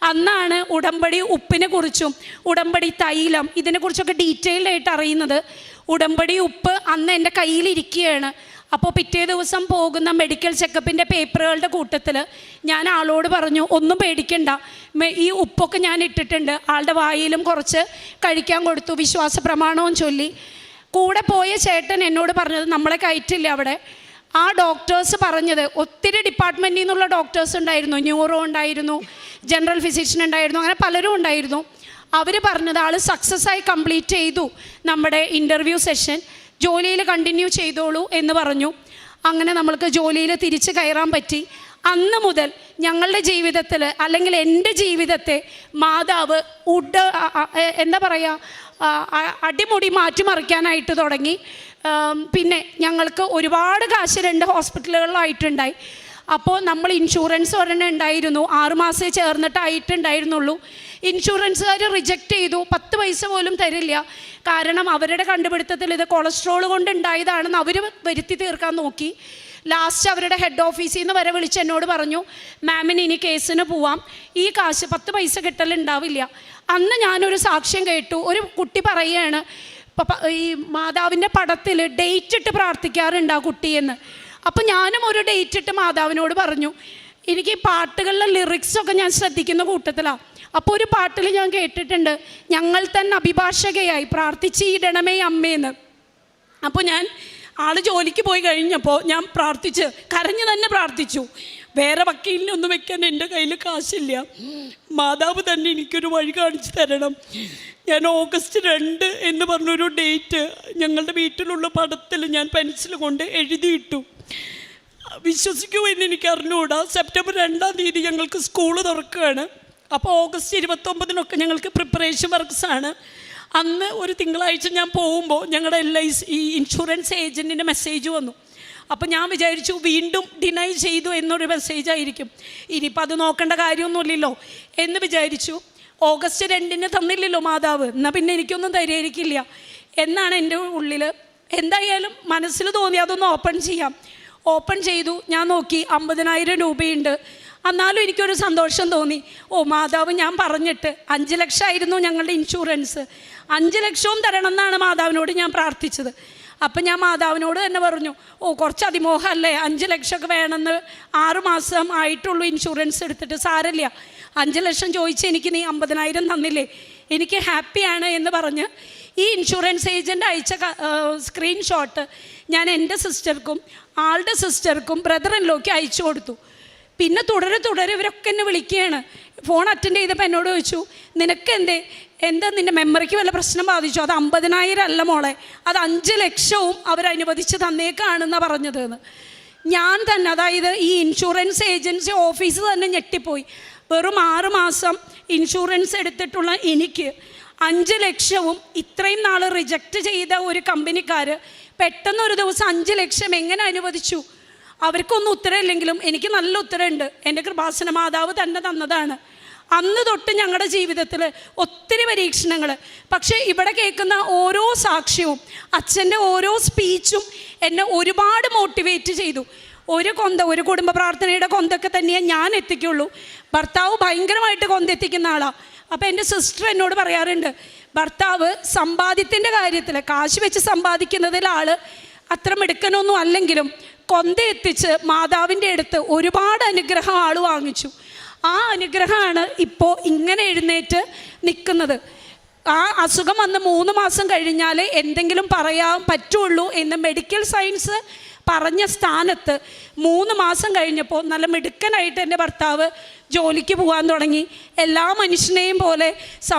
അന്നാണ് ഉടമ്പടി ഉപ്പിനെ കുറിച്ചും ഉടമ്പടി തൈലം ഇതിനെക്കുറിച്ചൊക്കെ ഡീറ്റെയിൽഡായിട്ട് അറിയുന്നത്. ഉടമ്പടി ഉപ്പ് അന്ന് എൻ്റെ കയ്യിലിരിക്കുകയാണ്. അപ്പോൾ പിറ്റേ ദിവസം പോകുന്ന മെഡിക്കൽ ചെക്കപ്പിൻ്റെ പേപ്പറുകളുടെ കൂട്ടത്തിൽ ഞാൻ ആളോട് പറഞ്ഞു, ഒന്നും പേടിക്കണ്ട, ഈ ഉപ്പൊക്കെ ഞാൻ ഇട്ടിട്ടുണ്ട്. ആളുടെ വായിലും കുറച്ച് കഴിക്കാൻ കൊടുത്തു, വിശ്വാസ പ്രമാണവും ചൊല്ലി. കൂടെ പോയ ചേട്ടൻ എന്നോട് പറഞ്ഞത്, നമ്മളെ കയറ്റില്ല അവിടെ. ആ ഡോക്ടേഴ്സ് പറഞ്ഞത്, ഒത്തിരി ഡിപ്പാർട്ട്മെൻറ്റിൽ നിന്നുള്ള ഡോക്ടേഴ്സ് ഉണ്ടായിരുന്നു, ന്യൂറോ ഉണ്ടായിരുന്നു, ജനറൽ ഫിസിഷ്യൻ ഉണ്ടായിരുന്നു, അങ്ങനെ പലരും ഉണ്ടായിരുന്നു. അവർ പറഞ്ഞത് ആൾ സക്സസ് ആയി കംപ്ലീറ്റ് ചെയ്തു നമ്മുടെ ഇൻ്റർവ്യൂ സെഷൻ, ജോലിയിൽ കണ്ടിന്യൂ ചെയ്തോളൂ എന്ന് പറഞ്ഞു. അങ്ങനെ നമ്മൾക്ക് ജോലിയിൽ തിരിച്ച് കയറാൻ പറ്റി. അന്ന് മുതൽ ഞങ്ങളുടെ ജീവിതത്തിൽ, അല്ലെങ്കിൽ എൻ്റെ ജീവിതത്തെ മാതാവ് എന്താ പറയുക, അടിമുടി മാറ്റിമറിക്കാനായിട്ട് തുടങ്ങി. പിന്നെ ഞങ്ങൾക്ക് ഒരുപാട് കാശ് 2 ഹോസ്പിറ്റലുകളിലായിട്ടുണ്ടായി. അപ്പോൾ നമ്മൾ ഇൻഷുറൻസ് ഒരെണ്ണം ഉണ്ടായിരുന്നു, 6 മാസമേ ചേർന്നിട്ടായിട്ടുണ്ടായിരുന്നുള്ളൂ. ഇൻഷുറൻസുകാർ റിജക്റ്റ് ചെയ്തു, 10 പൈസ പോലും തരില്ല. കാരണം അവരുടെ കണ്ടുപിടുത്തത്തിൽ ഇത് കൊളസ്ട്രോൾ കൊണ്ട് ഉണ്ടായതാണെന്ന് അവർ വരുത്തി തീർക്കാൻ നോക്കി. ലാസ്റ്റ് അവരുടെ ഹെഡ് ഓഫീസിൽ നിന്ന് വരെ വിളിച്ച് എന്നോട് പറഞ്ഞു, മാമിന് ഇനി കേസിന് പോവാം, ഈ കാശ് 10 പൈസ കിട്ടലുണ്ടാവില്ല. അന്ന് ഞാനൊരു സാക്ഷ്യം കേട്ടു. ഒരു കുട്ടി പറയുകയാണ്, ഈ മാതാവിൻ്റെ പടത്തിൽ ഡേറ്റ് ഇട്ട് പ്രാർത്ഥിക്കാറുണ്ട് ആ കുട്ടിയെന്ന്. അപ്പം ഞാനും ഒരു ഡേറ്റ് ഇട്ട് മാതാവിനോട് പറഞ്ഞു. എനിക്ക് ഈ പാട്ടുകളിലെ ലിറിക്സൊക്കെ ഞാൻ ശ്രദ്ധിക്കുന്ന കൂട്ടത്തിലാണ്. അപ്പോൾ ഒരു പാട്ടിൽ ഞാൻ കേട്ടിട്ടുണ്ട്, ഞങ്ങൾ തന്നെ അഭിഭാഷകയായി പ്രാർത്ഥിച്ചിടണമേ അമ്മേന്ന്. അപ്പോൾ ഞാൻ ആൾ ജോലിക്ക് പോയി കഴിഞ്ഞപ്പോൾ ഞാൻ കരഞ്ഞു തന്നെ പ്രാർത്ഥിച്ചു. വേറെ വക്കീലിനൊന്നും വെക്കാൻ എൻ്റെ കയ്യിൽ കാശില്ല, മാതാവ് തന്നെ എനിക്കൊരു വഴി കാണിച്ചു തരണം. ഞാൻ ഓഗസ്റ്റ് 2 എന്ന് പറഞ്ഞൊരു ഡേറ്റ് ഞങ്ങളുടെ വീട്ടിലുള്ള പടത്തിൽ ഞാൻ പെൻസിൽ കൊണ്ട് എഴുതിയിട്ടു. വിശ്വസിക്കുമോ എന്ന് എനിക്ക് അറിഞ്ഞുകൂടാ. സെപ്റ്റംബർ 2-ാം തീയതി ഞങ്ങൾക്ക് സ്കൂള് തുറക്കുകയാണ്. അപ്പോൾ ഓഗസ്റ്റ് 29-നൊക്കെ ഞങ്ങൾക്ക് പ്രിപ്പറേഷൻ വർക്ക്സാണ്. അന്ന് ഒരു തിങ്കളാഴ്ച ഞാൻ പോകുമ്പോൾ ഞങ്ങളുടെ LIC ഈ ഇൻഷുറൻസ് ഏജൻറ്റിൻ്റെ മെസ്സേജ് വന്നു. അപ്പോൾ ഞാൻ വിചാരിച്ചു വീണ്ടും ഡിനൈ ചെയ്തു എന്നൊരു മെസ്സേജായിരിക്കും, ഇനിയിപ്പോൾ അത് നോക്കേണ്ട കാര്യമൊന്നുമില്ലല്ലോ എന്ന് വിചാരിച്ചു. ഓഗസ്റ്റ് 2-ന് തന്നില്ലല്ലോ മാതാവ്, എന്നാൽ പിന്നെ എനിക്കൊന്നും തരികയില്ല എന്നാണ് എൻ്റെ ഉള്ളിൽ. എന്തായാലും മനസ്സിൽ തോന്നി അതൊന്ന് ഓപ്പൺ ചെയ്യാം. ഓപ്പൺ ചെയ്തു. ഞാൻ നോക്കി 50,000 രൂപയുണ്ട്. എന്നാലും എനിക്കൊരു സന്തോഷം തോന്നി. മാതാവ് ഞാൻ പറഞ്ഞിട്ട് 5 ലക്ഷമായിരുന്നു ഞങ്ങളുടെ ഇൻഷുറൻസ്, 5 ലക്ഷവും തരണം എന്നാണ് മാതാവിനോട് ഞാൻ പ്രാർത്ഥിച്ചത്. അപ്പം ഞാൻ മാതാവിനോട് തന്നെ പറഞ്ഞു, കുറച്ച് അതിമോഹമല്ലേ, 5 ലക്ഷമൊക്കെ വേണമെന്ന്, 6 മാസം ആയിട്ടുള്ളൂ ഇൻഷുറൻസ് എടുത്തിട്ട്, സാരമില്ല, 5 ലക്ഷം ചോദിച്ച് എനിക്ക് നീ 50,000 തന്നില്ലേ, എനിക്ക് ഹാപ്പിയാണ് എന്ന് പറഞ്ഞ് ഈ ഇൻഷുറൻസ് ഏജൻ്റ് അയച്ച സ്ക്രീൻഷോട്ട് ഞാൻ എൻ്റെ സിസ്റ്റർക്കും ആളുടെ സിസ്റ്റർക്കും ബ്രദർ ഇൻ ലോയ്ക്ക് അയച്ചു കൊടുത്തു. പിന്നെ തുടരെ ഇവരൊക്കെ എന്നെ വിളിക്കുകയാണ്. ഫോൺ അറ്റൻഡ് ചെയ്തപ്പോൾ എന്നോട് ചോദിച്ചു, നിനക്ക് എന്താ നിൻ്റെ മെമ്മറിക്ക് വല്ല പ്രശ്നം ബാധിച്ചു? അത് 50,000 അല്ല മോളെ, അത് 5 ലക്ഷവും അവരനുവദിച്ച് തന്നേക്കാണെന്നാണ് പറഞ്ഞതെന്ന്. ഞാൻ തന്നെ, അതായത് ഈ ഇൻഷുറൻസ് ഏജൻസി ഓഫീസ് തന്നെ ഞെട്ടിപ്പോയി. വെറും 6 മാസം ഇൻഷുറൻസ് എടുത്തിട്ടുള്ള എനിക്ക് 5 ലക്ഷവും ഇത്രയും നാൾ റിജക്റ്റ് ചെയ്ത ഒരു കമ്പനിക്കാർ പെട്ടെന്ന് ഒരു ദിവസം 5 ലക്ഷം എങ്ങനെ അനുവദിച്ചു? അവർക്കൊന്നും ഉത്തരമില്ലെങ്കിലും എനിക്ക് നല്ല ഉത്തരമുണ്ട്. എൻ്റെ കൃപാസന മാതാവ് തന്നെ തന്നതാണ്. അന്ന് തൊട്ട് ഞങ്ങളുടെ ജീവിതത്തിൽ ഒത്തിരി പരീക്ഷണങ്ങൾ. പക്ഷേ ഇവിടെ കേൾക്കുന്ന ഓരോ സാക്ഷ്യവും അച്ഛൻ്റെ ഓരോ സ്പീച്ചും എന്നെ ഒരുപാട് മോട്ടിവേറ്റ് ചെയ്തു. ഒരു കുടുംബ പ്രാർത്ഥനയുടെ കൊന്തൊക്കെ തന്നെയേ ഞാൻ എത്തിക്കുള്ളൂ. ഭർത്താവ് ഭയങ്കരമായിട്ട് കൊന്തെത്തിക്കുന്ന ആളാണ്. അപ്പോൾ എൻ്റെ സിസ്റ്റർ എന്നോട് പറയാറുണ്ട്, ഭർത്താവ് സമ്പാദ്യത്തിൻ്റെ കാര്യത്തിൽ കാശ് വെച്ച് സമ്പാദിക്കുന്നതിൽ ആൾ അത്ര മിടുക്കനൊന്നും അല്ലെങ്കിലും കൊന്തെത്തിച്ച് മാതാവിൻ്റെ അടുത്ത് ഒരുപാട് അനുഗ്രഹം ആൾ വാങ്ങിച്ചു. ആ അനുഗ്രഹമാണ് ഇപ്പോൾ ഇങ്ങനെ എഴുന്നേറ്റ് നിൽക്കുന്നത്. ആ അസുഖം വന്ന് 3 മാസം കഴിഞ്ഞാൽ എന്തെങ്കിലും പറയാൻ പറ്റുള്ളൂ എന്ന് മെഡിക്കൽ സയൻസ് പറഞ്ഞ സ്ഥാനത്ത് 3 മാസം കഴിഞ്ഞപ്പോൾ നല്ല മിടുക്കനായിട്ട് എൻ്റെ ഭർത്താവ് ജോലിക്ക് പോകാൻ തുടങ്ങി. എല്ലാ മനുഷ്യനെയും പോലെ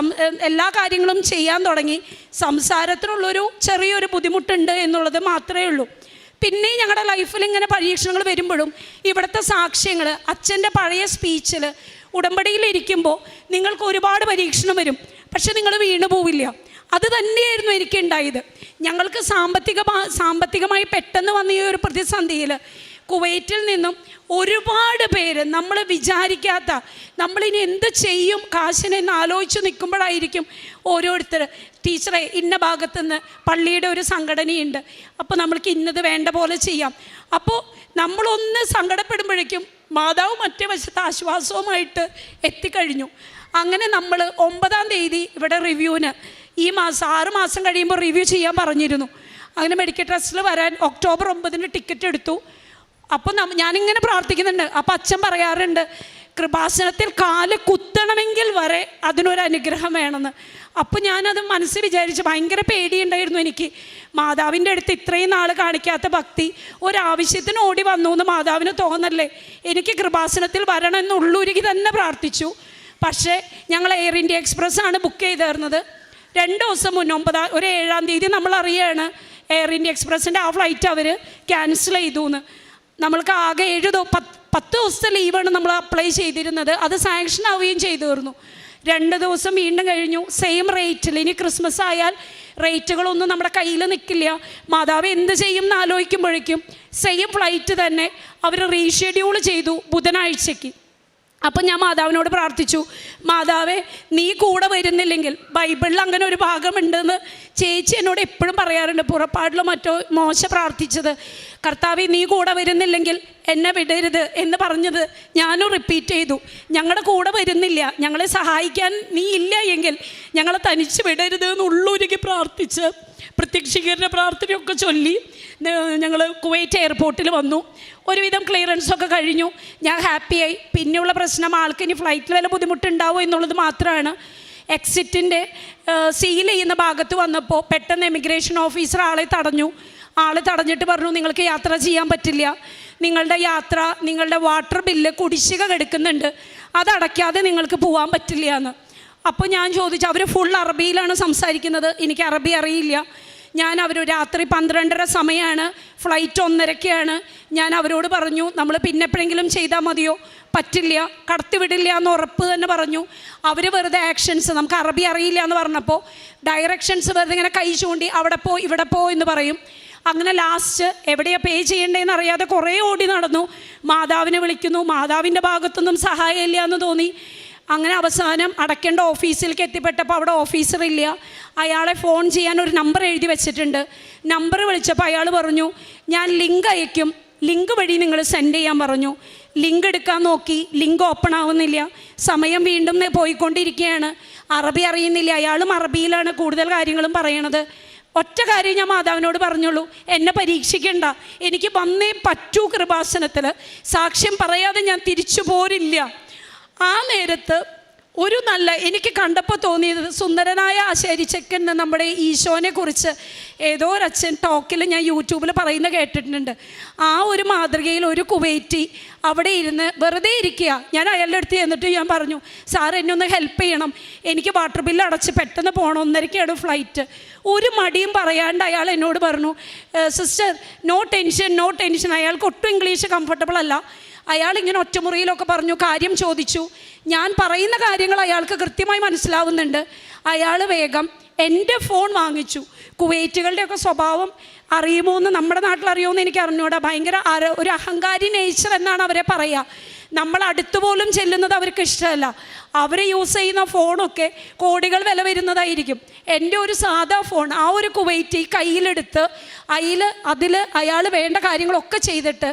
എല്ലാ കാര്യങ്ങളും ചെയ്യാൻ തുടങ്ങി. സംസാരത്തിനുള്ളൊരു ചെറിയൊരു ബുദ്ധിമുട്ടുണ്ട് എന്നുള്ളത് മാത്രമേ ഉള്ളൂ. പിന്നെ ഞങ്ങളുടെ ലൈഫിൽ ഇങ്ങനെ പരീക്ഷണങ്ങൾ വരുമ്പോഴും ഇവിടുത്തെ സാക്ഷ്യങ്ങൾ, അച്ഛൻ്റെ പഴയ സ്പീച്ചിൽ ഉടമ്പടിയിലിരിക്കുമ്പോൾ നിങ്ങൾക്ക് ഒരുപാട് പരീക്ഷണം വരും, പക്ഷെ നിങ്ങൾ വീണു പോവില്ല. അത് തന്നെയായിരുന്നു എനിക്ക് ഉണ്ടായത്. ഞങ്ങൾക്ക് സാമ്പത്തികമായി പെട്ടെന്ന് വന്ന ഈ ഒരു പ്രതിസന്ധിയിൽ കുവൈറ്റിൽ നിന്നും ഒരുപാട് പേര് നമ്മൾ വിചാരിക്കാത്ത, നമ്മളിനി എന്ത് ചെയ്യും കാശിനെന്ന് ആലോചിച്ച് നിൽക്കുമ്പോഴായിരിക്കും ഓരോരുത്തർ, ടീച്ചറെ ഇന്ന ഭാഗത്തുനിന്ന് പള്ളിയുടെ ഒരു സംഘടനയുണ്ട്, അപ്പോൾ നമ്മൾക്ക് ഇന്നത് വേണ്ട പോലെ ചെയ്യാം. അപ്പോൾ നമ്മളൊന്ന് സങ്കടപ്പെടുമ്പോഴേക്കും മാതാവ് മറ്റേ വശത്ത് ആശ്വാസവുമായിട്ട് എത്തിക്കഴിഞ്ഞു. അങ്ങനെ നമ്മൾ 9-ാം തീയതി ഇവിടെ റിവ്യൂവിന്, ഈ മാസം 6 മാസം കഴിയുമ്പോൾ റിവ്യൂ ചെയ്യാൻ പറഞ്ഞിരുന്നു. അങ്ങനെ മെഡിക്കൽ ട്രസ്റ്റിൽ വരാൻ ഒക്ടോബർ 9-ന് ടിക്കറ്റ് എടുത്തു. അപ്പോൾ ഞാനിങ്ങനെ പ്രാർത്ഥിക്കുന്നുണ്ട്. അപ്പോൾ അച്ഛൻ പറയാറുണ്ട്, കൃപാസനത്തിൽ കാല് കുത്തണമെങ്കിൽ വരെ അതിനൊരു അനുഗ്രഹം വേണമെന്ന്. അപ്പോൾ ഞാനത് മനസ്സിൽ വിചാരിച്ച് ഭയങ്കര പേടിയുണ്ടായിരുന്നു എനിക്ക്. മാതാവിൻ്റെ അടുത്ത് ഇത്രയും നാൾ കാണിക്കാത്ത ഭക്തി ഒരാവശ്യത്തിന് ഓടി വന്നു എന്ന് മാതാവിന് തോന്നല്ലേ, എനിക്ക് കൃപാസനത്തിൽ വരണം എന്നുള്ളൂരുകി തന്നെ പ്രാർത്ഥിച്ചു. പക്ഷേ ഞങ്ങൾ എയർ ഇന്ത്യ എക്സ്പ്രസ് ആണ് ബുക്ക് ചെയ്തിരുന്നത്. 2 ദിവസം മുന്നേ 7-ാം തീയതി നമ്മൾ അറിയുകയാണ് എയർ ഇന്ത്യ എക്സ്പ്രസിൻ്റെ ആ ഫ്ലൈറ്റ് അവർ ക്യാൻസൽ ചെയ്തു എന്ന്. നമ്മൾക്ക് ആകെ 10 ദിവസത്തെ ലീവാണ് നമ്മൾ അപ്ലൈ ചെയ്തിരുന്നത്. അത് സാങ്ഷൻ ആവുകയും ചെയ്തിരുന്നു. 2 ദിവസം വീണ്ടും കഴിഞ്ഞു, സെയിം റേറ്റിൽ. ഇനി ക്രിസ്മസ് ആയാൽ റേറ്റുകളൊന്നും നമ്മുടെ കയ്യിൽ നിൽക്കില്ല. മാതാവ് എന്ത് ചെയ്യും എന്ന് ആലോചിക്കുമ്പോഴേക്കും സെയിം ഫ്ലൈറ്റ് തന്നെ അവർ റീഷെഡ്യൂൾ ചെയ്തു ബുധനാഴ്ചയ്ക്ക്. അപ്പം ഞാൻ മാതാവിനോട് പ്രാർത്ഥിച്ചു, മാതാവേ നീ കൂടെ വരുന്നില്ലെങ്കിൽ, ബൈബിളിൽ അങ്ങനെ ഒരു ഭാഗമുണ്ടെന്ന് ചേച്ചി എന്നോട് എപ്പോഴും പറയാറുണ്ട്, പുറപ്പാടിലോ മറ്റോ മോശ പ്രാർത്ഥിച്ചത്, കർത്താവേ നീ കൂടെ വരുന്നില്ലെങ്കിൽ എന്നെ വിടരുത് എന്ന് പറഞ്ഞത് ഞാനും റിപ്പീറ്റ് ചെയ്തു. ഞങ്ങളുടെ കൂടെ വരുന്നില്ല, ഞങ്ങളെ സഹായിക്കാൻ നീ ഇല്ല എങ്കിൽ ഞങ്ങളെ തനിച്ച് വിടരുത് എന്നുള്ളൊരുക്കി പ്രാർത്ഥിച്ച് പ്രത്യക്ഷീകരണ പ്രാർത്ഥനയൊക്കെ ചൊല്ലി ഞങ്ങൾ കുവൈറ്റ് എയർപോർട്ടിൽ വന്നു. ഒരുവിധം ക്ലിയറൻസൊക്കെ കഴിഞ്ഞു, ഞാൻ ഹാപ്പിയായി. പിന്നെയുള്ള പ്രശ്നം ആൾക്ക് ഇനി ഫ്ലൈറ്റിൽ വല്ല ബുദ്ധിമുട്ടുണ്ടാവുമോ എന്നുള്ളത് മാത്രമാണ്. എക്സിറ്റിൻ്റെ സീൽ ചെയ്യുന്ന ഭാഗത്ത് വന്നപ്പോൾ പെട്ടെന്ന് എമിഗ്രേഷൻ ഓഫീസർ ആളെ തടഞ്ഞിട്ട് പറഞ്ഞു, നിങ്ങൾക്ക് യാത്ര ചെയ്യാൻ പറ്റില്ല, നിങ്ങളുടെ യാത്ര, നിങ്ങളുടെ വാട്ടർ ബില്ല് കുടിശ്ശിക കിടക്കുന്നുണ്ട്, അതടയ്ക്കാതെ നിങ്ങൾക്ക് പോകാൻ പറ്റില്ല എന്ന്. അപ്പോൾ ഞാൻ ചോദിച്ചു, അവർ ഫുൾ അറബിയിലാണ് സംസാരിക്കുന്നത്, എനിക്ക് അറബി അറിയില്ല. അവർ രാത്രി 12:30 സമയമാണ്, ഫ്ലൈറ്റ് 1:30-ക്കാണ്. ഞാൻ അവരോട് പറഞ്ഞു, നമ്മൾ പിന്നെ എപ്പോഴെങ്കിലും ചെയ്താൽ മതിയോ? പറ്റില്ല, കടത്തിവിടില്ല എന്ന് ഉറപ്പ് തന്നെ പറഞ്ഞു. അവർ വെറുതെ ആക്ഷൻസ്, നമുക്ക് അറബി അറിയില്ല എന്ന് പറഞ്ഞപ്പോൾ ഡയറക്ഷൻസ് വെറുതെ ഇങ്ങനെ കൈ ചൂണ്ടി അവിടെ പോ ഇവിടെ പോ എന്ന് പറയും. അങ്ങനെ ലാസ്റ്റ് എവിടെയാണ് പേ ചെയ്യേണ്ടതെന്ന് അറിയാതെ കുറേ ഓടി നടന്നു. മാതാവിനെ വിളിക്കുന്നു, മാതാവിൻ്റെ ഭാഗത്തൊന്നും സഹായമില്ല എന്ന് തോന്നി. അങ്ങനെ അവസാനം അടയ്ക്കേണ്ട ഓഫീസിലേക്ക് എത്തിപ്പെട്ടപ്പോൾ അവിടെ ഓഫീസറില്ല. അയാളെ ഫോൺ ചെയ്യാൻ ഒരു നമ്പർ എഴുതി വെച്ചിട്ടുണ്ട്. നമ്പർ വിളിച്ചപ്പോൾ അയാൾ പറഞ്ഞു, ഞാൻ ലിങ്ക് അയക്കും, ലിങ്ക് വഴി നിങ്ങൾ സെൻഡ് ചെയ്യാൻ പറഞ്ഞു. ലിങ്ക് എടുക്കാൻ നോക്കി, ലിങ്ക് ഓപ്പൺ ആവുന്നില്ല. സമയം വീണ്ടും പോയിക്കൊണ്ടിരിക്കുകയാണ്. അറബി അറിയുന്നില്ല, അയാളും അറബിയിലാണ് കൂടുതൽ കാര്യങ്ങളും പറയണത്. ഒറ്റ കാര്യം ഞാൻ മാതാവിനോട് പറഞ്ഞുള്ളൂ, എന്നെ പരീക്ഷിക്കണ്ട, എനിക്ക് വന്നേ പറ്റൂ കൃപാസനത്തിൽ, സാക്ഷ്യം പറയാതെ ഞാൻ തിരിച്ചു പോരില്ല. ആ നേരത്ത് എനിക്ക് കണ്ടപ്പോൾ തോന്നിയത്, സുന്ദരനായ ആശാരിച്ചക്കൻ നമ്മുടെ ഈശോനെ കുറിച്ച് ഏതോ ഒരച്ഛൻ ടോക്കിൽ ഞാൻ യൂട്യൂബിൽ പറയുന്ന കേട്ടിട്ടുണ്ട്. ആ ഒരു മാതൃകയിൽ ഒരു കുവൈറ്റി അവിടെ ഇരുന്ന് വെറുതെ ഇരിക്കുക. ഞാൻ അയാളുടെ അടുത്ത് ചെന്നിട്ട് ഞാൻ പറഞ്ഞു, സാർ എന്നെ ഒന്ന് ഹെൽപ്പ് ചെയ്യണം, എനിക്ക് വാട്ടർ ബില്ല് അടച്ച് പെട്ടെന്ന് പോകണം, 1:30-ക്കാണ് ഫ്ലൈറ്റ്. ഒരു മടിയും പറയാണ്ട് അയാൾ എന്നോട് പറഞ്ഞു, സിസ്റ്റർ നോ ടെൻഷൻ. അയാൾക്ക് ഒട്ടും ഇംഗ്ലീഷ് കംഫർട്ടബിൾ അല്ല. അയാളിങ്ങനെ ഒറ്റമുറിയിലൊക്കെ പറഞ്ഞു, കാര്യം ചോദിച്ചു. ഞാൻ പറയുന്ന കാര്യങ്ങൾ അയാൾക്ക് കൃത്യമായി മനസ്സിലാവുന്നുണ്ട്. അയാൾ വേഗം എൻ്റെ ഫോൺ വാങ്ങിച്ചു. കുവൈറ്റുകളുടെയൊക്കെ സ്വഭാവം അറിയുമോ എന്ന്, നമ്മുടെ നാട്ടിൽ അറിയുമോ എന്ന് എനിക്ക് അറിഞ്ഞൂടാ. ഭയങ്കര ഒരു അഹങ്കാരി നേച്ചർ എന്നാണ് അവരെ പറയുക. നമ്മൾ അടുത്ത് പോലും ചെല്ലുന്നത് അവർക്ക് ഇഷ്ടമല്ല. അവർ യൂസ് ചെയ്യുന്ന ഫോണൊക്കെ കോടികൾ വില വരുന്നതായിരിക്കും. എൻ്റെ ഒരു സാധാ ഫോൺ ആ ഒരു കുവൈറ്റി കയ്യിലെടുത്ത് അതിൽ അയാൾ വേണ്ട കാര്യങ്ങളൊക്കെ ചെയ്തിട്ട്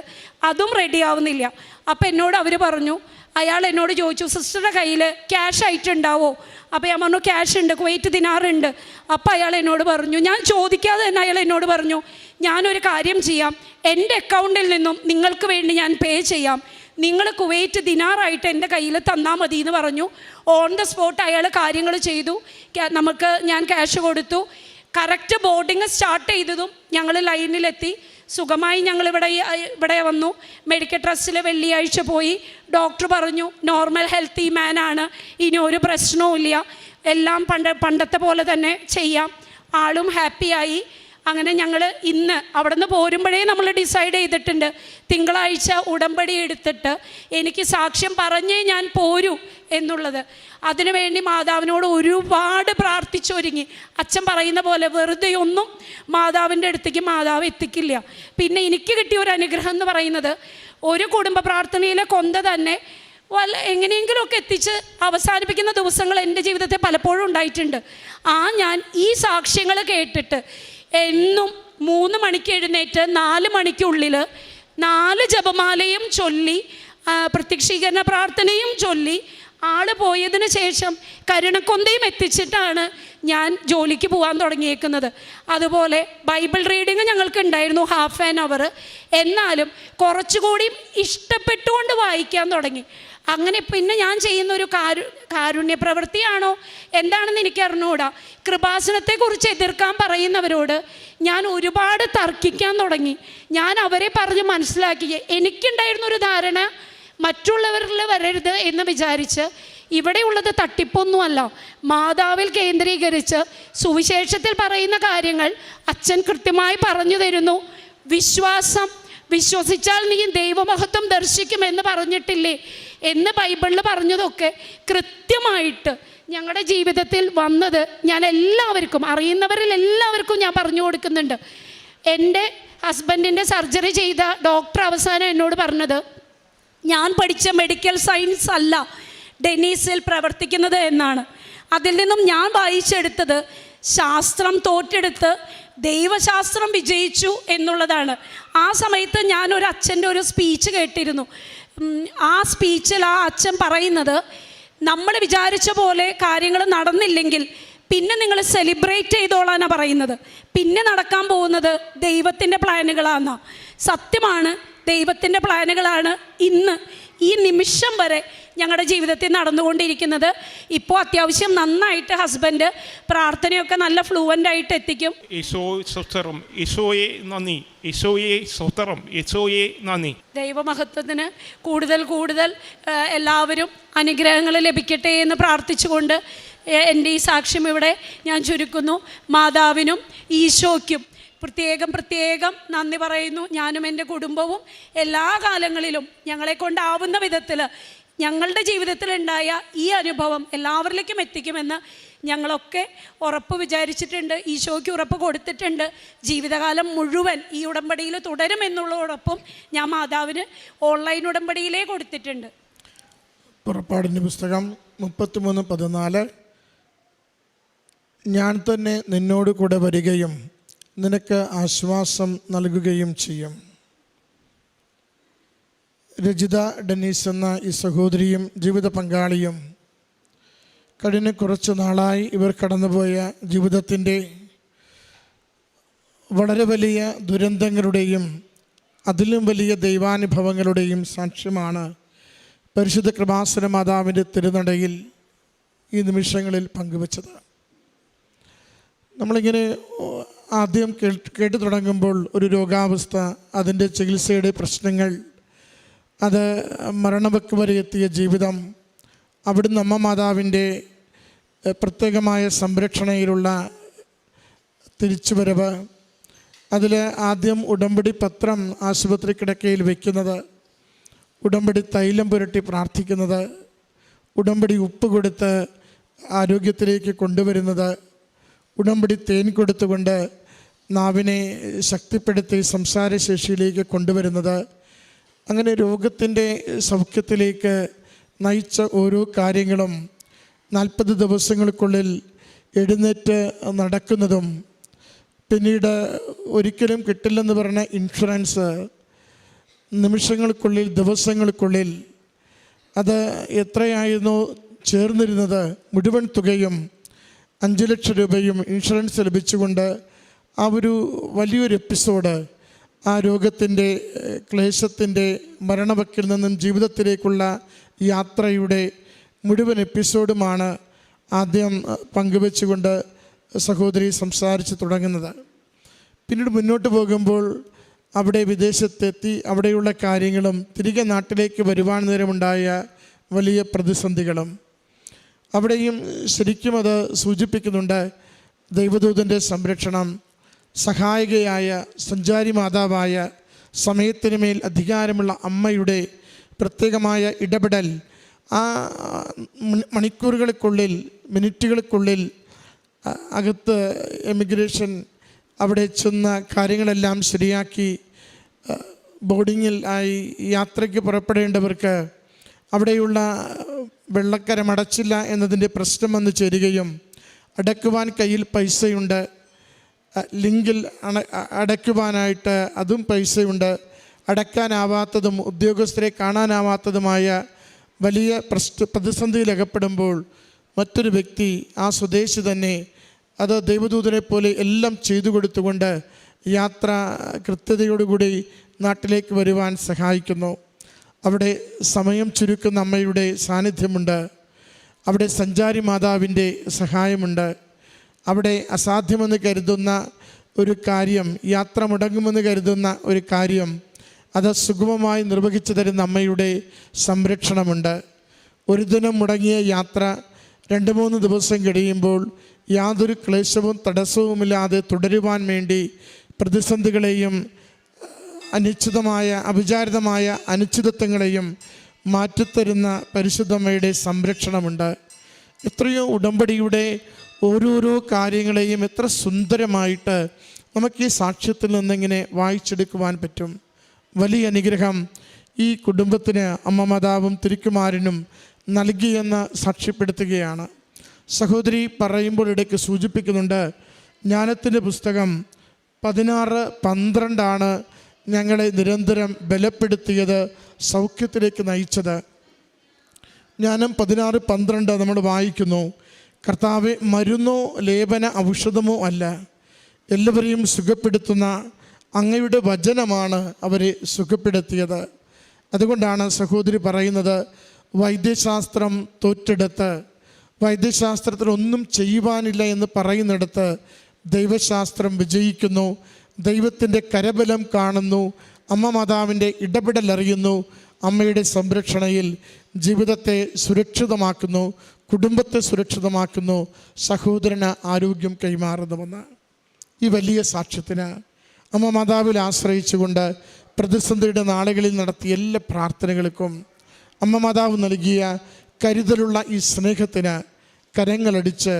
അതും റെഡി ആവുന്നില്ല. അപ്പം എന്നോട് അവർ പറഞ്ഞു, അയാൾ എന്നോട് ചോദിച്ചു, സിസ്റ്ററുടെ കയ്യിൽ ക്യാഷ് ആയിട്ടുണ്ടാവോ? അപ്പോൾ ഞാൻ പറഞ്ഞു, ക്യാഷ് ഉണ്ട്, കുവൈറ്റ് ദിനാറുണ്ട്. അപ്പോൾ അയാൾ എന്നോട് പറഞ്ഞു, ഞാൻ ചോദിക്കാതെ തന്നെ അയാൾ എന്നോട് പറഞ്ഞു, ഞാനൊരു കാര്യം ചെയ്യാം, എൻ്റെ അക്കൗണ്ടിൽ നിന്നും നിങ്ങൾക്ക് വേണ്ടി ഞാൻ പേ ചെയ്യാം, നിങ്ങൾ കുവൈറ്റ് ദിനാറായിട്ട് എൻ്റെ കയ്യിൽ തന്നാൽ മതി എന്ന് പറഞ്ഞു. ഓൺ ദ സ്പോട്ട് അയാൾ കാര്യങ്ങൾ ചെയ്തു. ഞാൻ ക്യാഷ് കൊടുത്തു. കറക്റ്റ് ബോർഡിങ് സ്റ്റാർട്ട് ചെയ്തതും ഞങ്ങൾ ലൈനിലെത്തി. സുഖമായി ഇവിടെ വന്നു. മെഡിക്കൽ ട്രസ്റ്റിൽ വെള്ളിയാഴ്ച പോയി. ഡോക്ടർ പറഞ്ഞു, നോർമൽ ഹെൽത്തി മാനാണ്, ഇനി ഒരു പ്രശ്നവും ഇല്ല, എല്ലാം പണ്ടത്തെ പോലെ തന്നെ ചെയ്യാം. ആളും ഹാപ്പിയായി. അങ്ങനെ ഞങ്ങൾ ഇന്ന് അവിടെ നിന്ന് പോരുമ്പോഴേ നമ്മൾ ഡിസൈഡ് ചെയ്തിട്ടുണ്ട്, തിങ്കളാഴ്ച ഉടമ്പടി എടുത്തിട്ട് എനിക്ക് സാക്ഷ്യം പറഞ്ഞേ ഞാൻ പോരൂ എന്നുള്ളത്. അതിനുവേണ്ടി മാതാവിനോട് ഒരുപാട് പ്രാർത്ഥിച്ചൊരുങ്ങി. അച്ഛൻ പറയുന്ന പോലെ വെറുതെ ഒന്നും മാതാവിൻ്റെ അടുത്തേക്ക് മാതാവ് എത്തിക്കില്ല. പിന്നെ എനിക്ക് കിട്ടിയ ഒരു അനുഗ്രഹം എന്ന് പറയുന്നത്, ഒരു കുടുംബ പ്രാർത്ഥനയിലെ കൊന്ത തന്നെ എങ്ങനെയെങ്കിലുമൊക്കെ എത്തിച്ച് അവസാനിപ്പിക്കുന്ന ദിവസങ്ങൾ എൻ്റെ ജീവിതത്തിൽ പലപ്പോഴും ഉണ്ടായിട്ടുണ്ട്. ഞാൻ ഈ സാക്ഷ്യങ്ങൾ കേട്ടിട്ട് എന്നും 3 മണിക്ക് എഴുന്നേറ്റ് 4 മണിക്കുള്ളിൽ 4 ജപമാലയും ചൊല്ലി പ്രത്യക്ഷീകരണ പ്രാർത്ഥനയും ചൊല്ലി പോയതിന് ശേഷം കരുണക്കൊന്തയും എത്തിച്ചിട്ടാണ് ഞാൻ ജോലിക്ക് പോകാൻ തുടങ്ങിയേക്കുന്നത്. അതുപോലെ ബൈബിൾ റീഡിങ് ഞങ്ങൾക്ക് ഉണ്ടായിരുന്നു ½ ആൻ അവർ. എന്നാലും കുറച്ചുകൂടി ഇഷ്ടപ്പെട്ടുകൊണ്ട് വായിക്കാൻ തുടങ്ങി. അങ്ങനെ പിന്നെ ഞാൻ ചെയ്യുന്ന ഒരു കാരുണ്യ പ്രവൃത്തിയാണോ എന്താണെന്ന് എനിക്ക് അറിഞ്ഞുകൂടാ. കൃപാസനത്തെക്കുറിച്ച് എതിർക്കാൻ പറയുന്നവരോട് ഞാൻ ഒരുപാട് തർക്കിക്കാൻ തുടങ്ങി. ഞാൻ അവരെ പറഞ്ഞ് മനസ്സിലാക്കി. എനിക്കുണ്ടായിരുന്നൊരു ധാരണ മറ്റുള്ളവരിൽ വരരുത് എന്ന് വിചാരിച്ച്, ഇവിടെയുള്ളത് തട്ടിപ്പൊന്നുമല്ല, മാതാവിൽ കേന്ദ്രീകരിച്ച് സുവിശേഷത്തിൽ പറയുന്ന കാര്യങ്ങൾ അച്ഛൻ കൃത്യമായി പറഞ്ഞു തരുന്നു. വിശ്വസിച്ചാൽ നീ ദൈവമഹത്വം ദർശിക്കുമെന്ന് പറഞ്ഞിട്ടില്ലേ എന്ന് ബൈബിളിൽ പറഞ്ഞതൊക്കെ കൃത്യമായിട്ട് ഞങ്ങളുടെ ജീവിതത്തിൽ വന്നത് ഞാൻ എല്ലാവർക്കും, അറിയുന്നവരിൽ എല്ലാവർക്കും ഞാൻ പറഞ്ഞു കൊടുക്കുന്നുണ്ട്. എൻ്റെ ഹസ്ബൻഡിൻ്റെ സർജറി ചെയ്ത ഡോക്ടർ അവസാനം എന്നോട് പറഞ്ഞത്, ഞാൻ പഠിച്ച മെഡിക്കൽ സയൻസ് അല്ല ഡെന്നീസിൽ പ്രവർത്തിക്കുന്നത് എന്നാണ്. അതിൽ നിന്നും ഞാൻ വായിച്ചെടുത്തത് ശാസ്ത്രം തോറ്റെടുത്ത് ദൈവശാസ്ത്രം വിജയിച്ചു എന്നുള്ളതാണ്. ആ സമയത്ത് ഞാനൊരു അച്ഛൻ്റെ ഒരു സ്പീച്ച് കേട്ടിരുന്നു. ആ സ്പീച്ചിൽ ആ അച്ഛൻ പറയുന്നത്, നമ്മൾ വിചാരിച്ച പോലെ കാര്യങ്ങൾ നടന്നില്ലെങ്കിൽ പിന്നെ നിങ്ങൾ സെലിബ്രേറ്റ് ചെയ്തോളാനാണ് പറയുന്നത്. പിന്നെ നടക്കാൻ പോകുന്നത് ദൈവത്തിൻ്റെ പ്ലാനുകളാണ്. സത്യമാണ്, ദൈവത്തിൻ്റെ പ്ലാനുകളാണ് ഇന്ന് ഈ നിമിഷം വരെ ഞങ്ങളുടെ ജീവിതത്തിൽ നടന്നുകൊണ്ടിരിക്കുന്നത്. ഇപ്പോൾ അത്യാവശ്യം നന്നായിട്ട് ഹസ്ബൻഡ് പ്രാർത്ഥനയൊക്കെ നല്ല ഫ്ലുവൻ്റായിട്ട് എത്തിക്കും. ദൈവമഹത്വത്തിന് കൂടുതൽ കൂടുതൽ എല്ലാവരും അനുഗ്രഹങ്ങൾ ലഭിക്കട്ടെ എന്ന് പ്രാർത്ഥിച്ചുകൊണ്ട് എൻ്റെ ഈ സാക്ഷ്യം ഇവിടെ ഞാൻ ചുരുക്കുന്നു. മാതാവിനും ഈശോയ്ക്കും പ്രത്യേകം നന്ദി പറയുന്നു. ഞാനും എൻ്റെ കുടുംബവും എല്ലാ കാലങ്ങളിലും ഞങ്ങളെ കൊണ്ടാവുന്ന വിധത്തിൽ ഞങ്ങളുടെ ജീവിതത്തിലുണ്ടായ ഈ അനുഭവം എല്ലാവരിലേക്കും എത്തിക്കുമെന്ന് ഞങ്ങളൊക്കെ ഉറപ്പ് വിചാരിച്ചിട്ടുണ്ട്. ഈശോയ്ക്ക് ഉറപ്പ് കൊടുത്തിട്ടുണ്ട്. ജീവിതകാലം മുഴുവൻ ഈ ഉടമ്പടിയിൽ തുടരുമെന്നുള്ളതോടൊപ്പം ഞാൻ മാതാവിന് ഓൺലൈൻ ഉടമ്പടിയിലേ കൊടുത്തിട്ടുണ്ട്. പുറപ്പാടിൻ്റെ പുസ്തകം 33:14 ഞാൻ തന്നെ നിന്നോട് കൂടെ വരികയും നിനക്ക് ആശ്വാസം നൽകുകയും ചെയ്യും. രജിത ഡെന്നീസ് എന്ന ഈ സഹോദരിയും ജീവിത പങ്കാളിയും കഴിഞ്ഞ കുറച്ച് നാളായി ഇവർ കടന്നുപോയ ജീവിതത്തിൻ്റെ വളരെ വലിയ ദുരന്തങ്ങളുടെയും അതിലും വലിയ ദൈവാനുഭവങ്ങളുടെയും സാക്ഷ്യമാണ് പരിശുദ്ധ കൃപാസന മാതാവിൻ്റെ തിരുനടയിൽ ഈ നിമിഷങ്ങളിൽ പങ്കുവച്ചത്. നമ്മളിങ്ങനെ ആദ്യം കേട്ടു തുടങ്ങുമ്പോൾ ഒരു രോഗാവസ്ഥ, അതിൻ്റെ ചികിത്സയുടെ പ്രശ്നങ്ങൾ, അത് മരണവക്ക് വരെ എത്തിയ ജീവിതം, അവിടുന്ന് അമ്മ മാതാവിൻ്റെ പ്രത്യേകമായ സംരക്ഷണയിലുള്ള തിരിച്ചുവരവ്, അതിൽ ആദ്യം ഉടമ്പടി പത്രം ആശുപത്രി കിടക്കയിൽ വയ്ക്കുന്നത്, ഉടമ്പടി തൈലം പുരട്ടി പ്രാർത്ഥിക്കുന്നത്, ഉടമ്പടി ഉപ്പ് കൊടുത്ത് ആരോഗ്യത്തിലേക്ക് കൊണ്ടുവരുന്നത്, ഉടമ്പടി തേൻ കൊടുത്തുകൊണ്ട് നാവിനെ ശക്തിപ്പെടുത്തി സംസാരശേഷിയിലേക്ക് കൊണ്ടുവരുന്നത്, അങ്ങനെ രോഗത്തിൻ്റെ സൗഖ്യത്തിലേക്ക് നയിച്ച ഓരോ കാര്യങ്ങളും 40 ദിവസങ്ങൾക്കുള്ളിൽ എഴുന്നേറ്റ് നടക്കുന്നതും, പിന്നീട് ഒരിക്കലും കിട്ടില്ലെന്ന് പറഞ്ഞ ഇൻഷുറൻസ് നിമിഷങ്ങൾക്കുള്ളിൽ ദിവസങ്ങൾക്കുള്ളിൽ അത് എത്രയായിരുന്നു ചേർന്നിരുന്നത് മുഴുവൻ തുകയും 5 ലക്ഷം രൂപയും ഇൻഷുറൻസ് ലഭിച്ചുകൊണ്ട് ആ ഒരു വലിയൊരു എപ്പിസോഡ്, ആ രോഗത്തിൻ്റെ ക്ലേശത്തിൻ്റെ മരണവക്കിൽ നിന്നും ജീവിതത്തിലേക്കുള്ള യാത്രയുടെ മുഴുവൻ എപ്പിസോഡുമാണ് ആദ്യം പങ്കുവെച്ചുകൊണ്ട് സഹോദരി സംസാരിച്ച് തുടങ്ങുന്നത്. പിന്നീട് മുന്നോട്ട് പോകുമ്പോൾ അവിടെ വിദേശത്തെത്തി അവിടെയുള്ള കാര്യങ്ങളും തിരികെ നാട്ടിലേക്ക് വരുവാൻ നേരമുണ്ടായ വലിയ പ്രതിസന്ധികളും അവിടെയും ശരിക്കും അത് സൂചിപ്പിക്കുന്നുണ്ട്. ദൈവദൂതൻ്റെ സംരക്ഷണം, സഹായികയായ സഞ്ചാരി മാതാവായ സമയത്തിന് മേൽ അധികാരമുള്ള അമ്മയുടെ പ്രത്യേകമായ ഇടപെടൽ ആ മണിക്കൂറുകൾക്കുള്ളിൽ, മിനിറ്റുകൾക്കുള്ളിൽ അകത്ത് എമിഗ്രേഷൻ അവിടെ ചെന്ന കാര്യങ്ങളെല്ലാം ശരിയാക്കി ബോർഡിങ്ങിൽ ആയി യാത്രയ്ക്ക് പുറപ്പെടേണ്ടവർക്ക് അവിടെയുള്ള വെള്ളക്കരമടച്ചില്ല എന്നതിൻ്റെ പ്രശ്നം വന്ന് ചേരുകയും അടയ്ക്കുവാൻ കയ്യിൽ പൈസയുണ്ട്, ലിങ്കിൽ അടയ്ക്കുവാനായിട്ട് അതും പൈസയുണ്ട്, അടയ്ക്കാനാവാത്തതും ഉദ്യോഗസ്ഥരെ കാണാനാവാത്തതുമായ വലിയ പ്രതിസന്ധിയിലകപ്പെടുമ്പോൾ മറ്റൊരു വ്യക്തി, ആ സ്വദേശി തന്നെ അത് ദൈവദൂതനെ പോലെ എല്ലാം ചെയ്തു കൊടുത്തുകൊണ്ട് യാത്ര കൃത്യതയോടുകൂടി നാട്ടിലേക്ക് വരുവാൻ സഹായിക്കുന്നു. അവിടെ സമയം ചുരുക്കുന്ന അമ്മയുടെ സാന്നിധ്യമുണ്ട്, അവിടെ സഞ്ചാരി മാതാവിൻ്റെ സഹായമുണ്ട്, അവിടെ അസാധ്യമെന്ന് കരുതുന്ന ഒരു കാര്യം, യാത്ര മുടങ്ങുമെന്ന് കരുതുന്ന ഒരു കാര്യം അത് സുഗമമായി നിർവഹിച്ചു തരുന്ന അമ്മയുടെ സംരക്ഷണമുണ്ട്. ഒരു ദിനം മുടങ്ങിയ യാത്ര 2-3 ദിവസം കഴിയുമ്പോൾ യാതൊരു ക്ലേശവും തടസ്സവുമില്ലാതെ തുടരുവാൻ വേണ്ടി പ്രതിസന്ധികളെയും അവിചാരിതമായ അനിശ്ചിതത്വങ്ങളെയും മാറ്റിത്തരുന്ന പരിശുദ്ധമ്മയുടെ സംരക്ഷണമുണ്ട്. എത്രയോ ഉടമ്പടിയുടെ ഓരോരോ കാര്യങ്ങളെയും എത്ര സുന്ദരമായിട്ട് നമുക്ക് ഈ സാക്ഷ്യത്തിൽ നിന്നിങ്ങനെ വായിച്ചെടുക്കുവാൻ പറ്റും. വലിയ അനുഗ്രഹം ഈ കുടുംബത്തിന് അമ്മ മാതാവും തിരുക്കുമാരനും നൽകിയെന്ന് സാക്ഷ്യപ്പെടുത്തുകയാണ്. സഹോദരി പറയുമ്പോൾ ഇടയ്ക്ക് സൂചിപ്പിക്കുന്നുണ്ട്, ജ്ഞാനത്തിൻ്റെ പുസ്തകം 16:12 ഞങ്ങളെ നിരന്തരം ബലപ്പെടുത്തിയത്, സൗഖ്യത്തിലേക്ക് നയിച്ചത്. ജ്ഞാനം 16:12 നമ്മൾ വായിക്കുന്നു, കർത്താവെ, മരുന്നോ ലേപന ഔഷധമോ അല്ല, എല്ലാവരെയും സുഖപ്പെടുത്തുന്ന അങ്ങയുടെ വചനമാണ് അവരെ സുഖപ്പെടുത്തിയത്. അതുകൊണ്ടാണ് സഹോദരി പറയുന്നത്, വൈദ്യശാസ്ത്രം തോറ്റെടുത്ത്, വൈദ്യശാസ്ത്രത്തിൽ ഒന്നും ചെയ്യുവാനില്ല എന്ന് പറയുന്നിടത്ത് ദൈവശാസ്ത്രം വിജയിക്കുന്നു, ദൈവത്തിൻ്റെ കരബലം കാണുന്നു, അമ്മ മാതാവിൻ്റെ ഇടപെടൽ അറിയുന്നു, അമ്മയുടെ സംരക്ഷണയിൽ ജീവിതത്തെ സുരക്ഷിതമാക്കുന്നു, കുടുംബത്തെ സുരക്ഷിതമാക്കുന്നു, സഹോദരന് ആരോഗ്യം കൈമാറുന്നുവെന്ന്. ഈ വലിയ സാക്ഷ്യത്തിന് അമ്മ മാതാവിൽ ആശ്രയിച്ചുകൊണ്ട് പ്രതിസന്ധിയുടെ നാളുകളിൽ നടത്തിയ എല്ലാ പ്രാർത്ഥനകൾക്കും അമ്മ മാതാവ് നൽകിയ കരുതലുള്ള ഈ സ്നേഹത്തിന് കരങ്ങളടിച്ച്